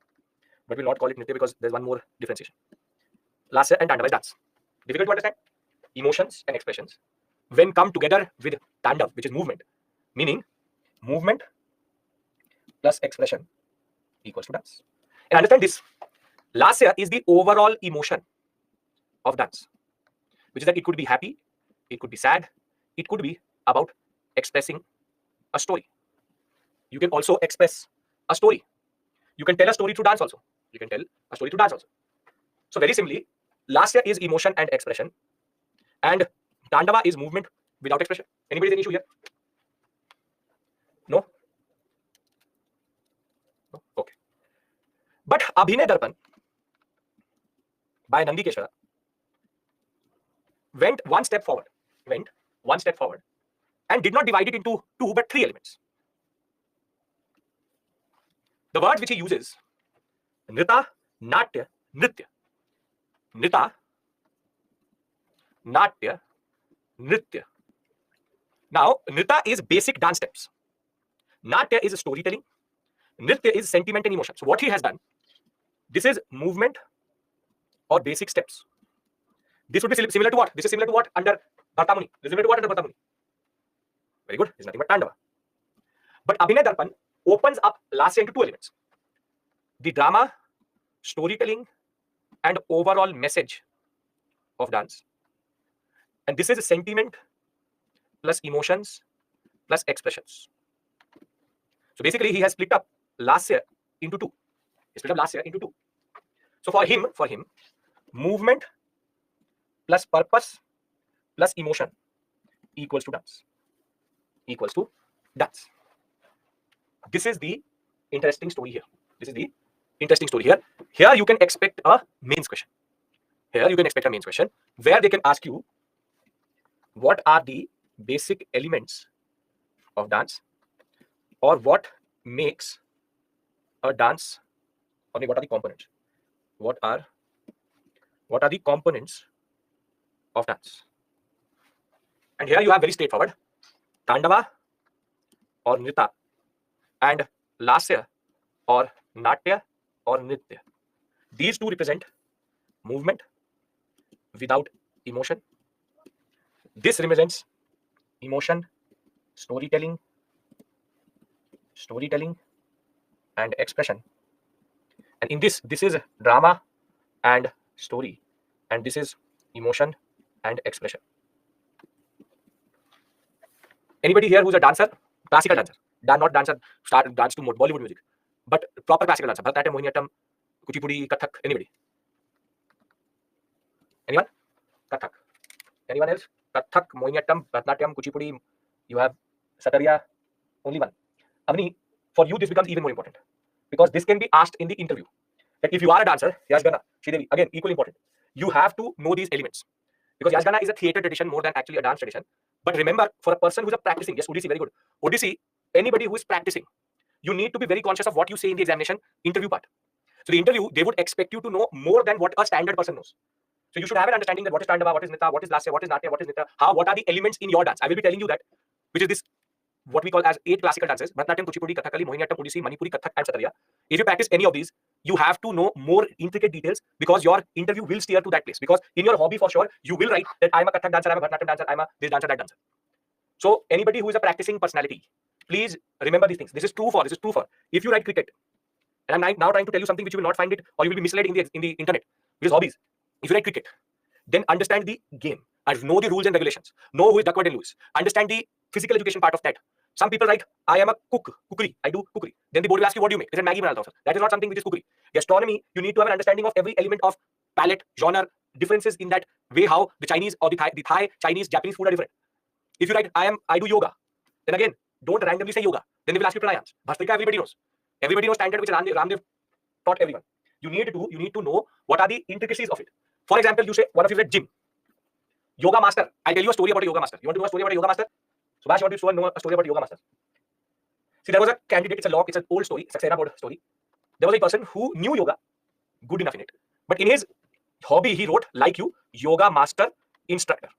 [SPEAKER 1] But we'll not call it Nritya because there's one more differentiation. Lasya and Tandava is dance. Difficult to understand? Emotions and expressions, when come together with Tandav, which is movement, meaning movement plus expression equals to dance. And understand this, Lasya is the overall emotion of dance, which is that it could be happy, it could be sad, it could be about expressing a story. You can also express a story. You can tell a story through dance also. So very simply, Lasya is emotion and expression, and Tandava is movement without expression. Anybody has an issue here? No? No? Okay. But Abhinay Darpan by Nandi Keshwara went one step forward and did not divide it into two but three elements. The word which he uses, Nrita, Natya, Nritya. Nrita, Natya, Nritya. Now, Nrita is basic dance steps. Natya is storytelling. Nritya is sentiment and emotion. So what he has done, this is movement or basic steps. This would be similar to what? This is similar to what under Bharta Muni. This is similar to what under Bharta Muni? Very good. It's nothing but Tandava. But Abhinay Darpan opens up Lasya into two elements: the drama, storytelling, and overall message of dance. And this is sentiment plus emotions plus expressions. So basically, he has split up Lasya into two. So for him, movement plus purpose plus emotion equals to dance. dance. This is the interesting story here. This is the interesting story here. Here you can expect a mains question. Here you can expect a mains question where they can ask you what are the basic elements of dance, or what makes a dance, or what are the components? What are the components of dance? And here you have very straightforward Tandava or Nrita, and Lasya or Natya or Nritya. These two represent movement without emotion. This represents emotion, storytelling, and expression. And in this is drama and story, and this is emotion and expression. Anybody here who's a dancer, classical dancer, not dancer, dance to Bollywood music, but proper classical dancer, Bharatanatyam, Mohiniyattam, Kuchipudi, Kathak, anybody? Anyone? Kathak. Anyone else? Kathak, Mohiniyattam, Bharatanatyam, Kuchipudi, you have Satariya, only one. Avni, for you this becomes even more important because this can be asked in the interview. Like if you are a dancer, Yashgana, Sridevi, again, equally important. You have to know these elements because Yashgana is a theatre tradition more than actually a dance tradition. But remember, for a person who's a practicing, yes, Odissi, very good. Odissi, anybody who is practicing, you need to be very conscious of what you say in the examination interview part. So the interview, they would expect you to know more than what a standard person knows. So you should have an understanding that what is Tandava, what is Nrita, what is Lasya, what is Natya, what is Nrita, what are the elements in your dance. I will be telling you that, which is this, what we call as 8 classical dances: Bharatanatyam, Kuchipudi, Kathakali, Mohiniyattam, Odissi, Manipuri, Kathak, and Satariya. If you practice any of these, you have to know more intricate details because your interview will steer to that place. Because in your hobby, for sure, you will write that I'm a Kathak dancer, I'm a Bharatanatyam dancer, I'm a this dancer, that dancer. So anybody who is a practicing personality, please remember these things. This is true for. If you write cricket, and I'm now trying to tell you something which you will not find it, or you will be misled in the internet, which is hobbies. If you write cricket, then understand the game and know the rules and regulations. Know who is Duckworth and Lewis. Understand the physical education part of that. Some people write, I am a cookery. I do cookery. Then the board will ask you, what do you make? They say, Maggie banalta hu. That is not something which is cookery. Gastronomy, you need to have an understanding of every element of palate, genre, differences in that way how the Chinese or the Thai, Chinese, Japanese food are different. If you write, I do yoga, then again, don't randomly say yoga. Then they will ask you pranayams. Bhastrika, everybody knows. Everybody knows standard which Ramdev taught everyone. You need to know what are the intricacies of it. For example, you say, one of you said gym. Yoga master. I'll tell you a story about a yoga master. You want to know a story about a yoga master? Subhash, you want to know a story about a yoga master? See, there was a candidate, it's an old story, it's a Saxena board story. There was a person who knew yoga, good enough in it. But in his hobby, he wrote, like you, yoga master instructor.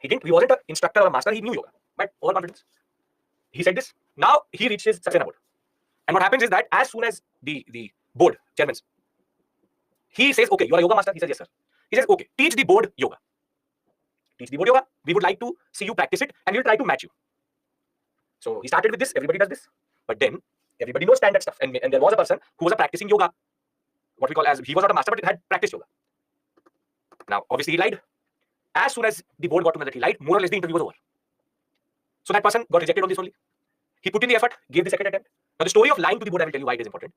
[SPEAKER 1] He wasn't an instructor or a master, he knew yoga. But overconfidence. He said this. Now he reached his Saxena board. And what happens is that as soon as the board chairman, he says, okay, you are a yoga master. He says, yes, sir. He says, okay, teach the board yoga. Teach the board yoga. We would like to see you practice it and we'll try to match you. So he started with this. Everybody does this. But then everybody knows standard stuff. And there was a person who was a practicing yoga. What we call as, he was not a master, but he had practiced yoga. Now, obviously he lied. As soon as the board got to know that he lied, more or less the interview was over. So that person got rejected on this only. He put in the effort, gave the second attempt. Now the story of lying to the board, I will tell you why it is important.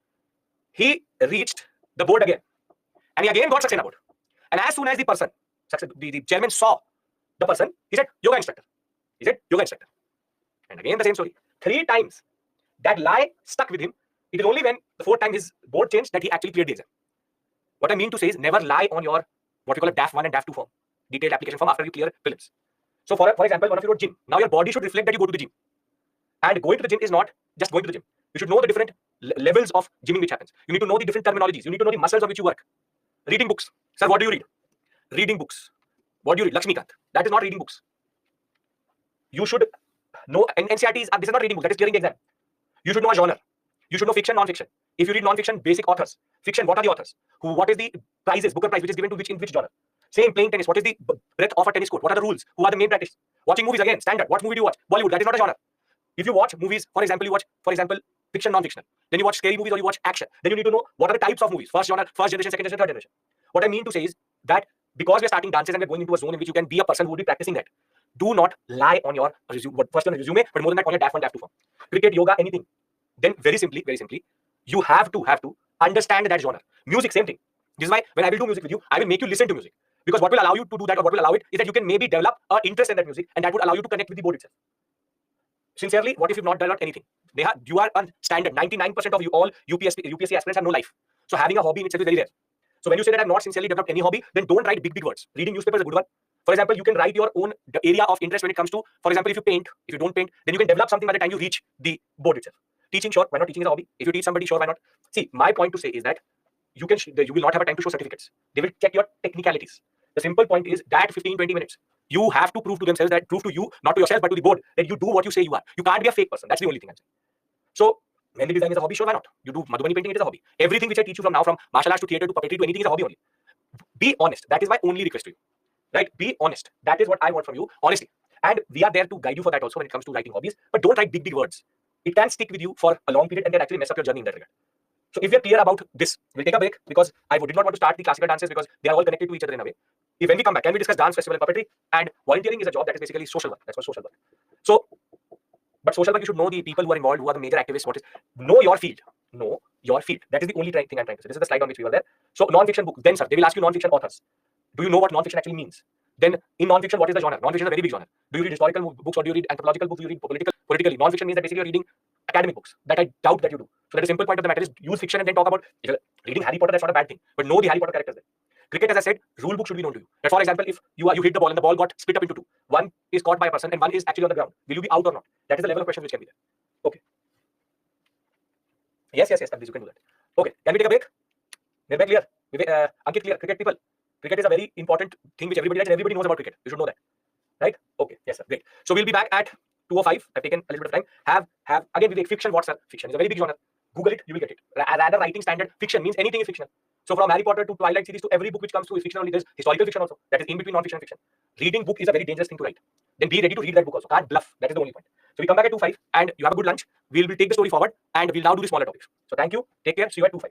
[SPEAKER 1] He reached the board again. And he again got Saxena board. And as soon as the person, the chairman saw the person, he said, yoga instructor. He said, yoga instructor. And again the same story. 3 times that lie stuck with him. It is only when the 4th time his board changed that he actually cleared the exam. What I mean to say is never lie on your, what we call a DAF 1 and DAF 2 form. Detailed application form after you clear prelims. So for example, one of you wrote gym. Now your body should reflect that you go to the gym. And going to the gym is not just going to the gym. You should know the different levels of gymming which happens. You need to know the different terminologies. You need to know the muscles on which you work. Reading books. Sir, what do you read? Reading books. What do you read? Lakshmikant. That is not reading books. You should know, and NCRTs, this is not reading books, that is clearing the exam. You should know a genre. You should know fiction, non-fiction. If you read non-fiction, basic authors. Fiction, what are the authors? What is the prizes, Booker Prize, which is given to in which genre? Same playing tennis, what is the breadth of a tennis court? What are the rules? Who are the main practice? Watching movies again, standard. What movie do you watch? Bollywood, that is not a genre. If you watch movies, for example, fiction, non-fictional. Then you watch scary movies or you watch action. Then you need to know what are the types of movies. First genre, first generation, second generation, third generation. What I mean to say is that because we are starting dances and we're going into a zone in which you can be a person who will be practicing that. Do not lie on your resume, first on your resume, but more than that on your DAF 1, DAF 2 form. Cricket, yoga, anything. Then very simply, you have to understand that genre. Music, same thing. This is why when I will do music with you, I will make you listen to music. Because what will allow you to do that, or what will allow it, is that you can maybe develop an interest in that music, and that would allow you to connect with the board itself. Sincerely, what if you've not done anything? You are on standard. 99% of you all UPSC aspirants have no life. So having a hobby in itself is very rare. So when you say that I've not sincerely developed any hobby, then don't write big words. Reading newspaper is a good one. For example, you can write your own area of interest when it comes to, for example, if you paint, if you don't paint, then you can develop something by the time you reach the board itself. Teaching, sure, why not? Teaching is a hobby. If you teach somebody, sure, why not? See, my point to say is that you will not have a time to show certificates. They will check your technicalities. The simple point is that 15-20 minutes, you have to prove to themselves, that prove to you, not to yourself, but to the board, that you do what you say you are. You can't be a fake person. That's the only thing I'm saying. So, mainly design is a hobby, sure, why not? You do Madhubani painting, it is a hobby. Everything which I teach you from now, from martial arts to theatre to puppetry to anything, is a hobby only. Be honest. That is my only request to you. Right? Be honest. That is what I want from you, honestly. And we are there to guide you for that also when it comes to writing hobbies. But don't write big words. It can stick with you for a long period and then actually mess up your journey in that regard. So if we are clear about this, we'll take a break, because I did not want to start the classical dances because they are all connected to each other in a way. When we come back, can we discuss dance, festival, and puppetry? And volunteering is a job that is basically social work. That's what social work. So, but social work, you should know the people who are involved, who are the major activists. Know your field. Know your field. That is the only thing I'm trying to say. This is the slide on which we were there. So non-fiction book. Then, sir, they will ask you non-fiction authors. Do you know what non-fiction actually means? Then in non-fiction, what is the genre? Non-fiction is a very big genre. Do you read historical books, or do you read anthropological books? Do you read politically? Non-fiction means that basically you're reading academic books. That I doubt that you do. So the simple point of the matter is, use fiction and then talk about, if you're reading Harry Potter, that's not a bad thing. But know the Harry Potter characters there. Cricket, as I said, rule book should be known to you. That, for example, if you hit the ball and the ball got split up into two, one is caught by a person and one is actually on the ground, will you be out or not? That is the level of question which can be there. Okay. Yes, please, you can do that. Okay, can we take a break? We're clear. Ankit, clear. Cricket people. Cricket is a very important thing which everybody does, and everybody knows about cricket. You should know that. Right? Okay. Yes, sir. Great. So we'll be back at 2:05. I've taken a little bit of time. Have again, Vivek, fiction. What's that? Fiction is a very big genre. Google it, you will get it. Rather, writing standard fiction means anything is fictional. So from Harry Potter to Twilight series to every book which comes to is fictional only. There's historical fiction also. That is in between non-fiction and fiction. Reading book is a very dangerous thing to write. Then be ready to read that book also. Can't bluff. That is the only point. So we come back at 2:05 and you have a good lunch. We'll take the story forward and we'll now do the smaller topics. So thank you. Take care. See you at 2:05.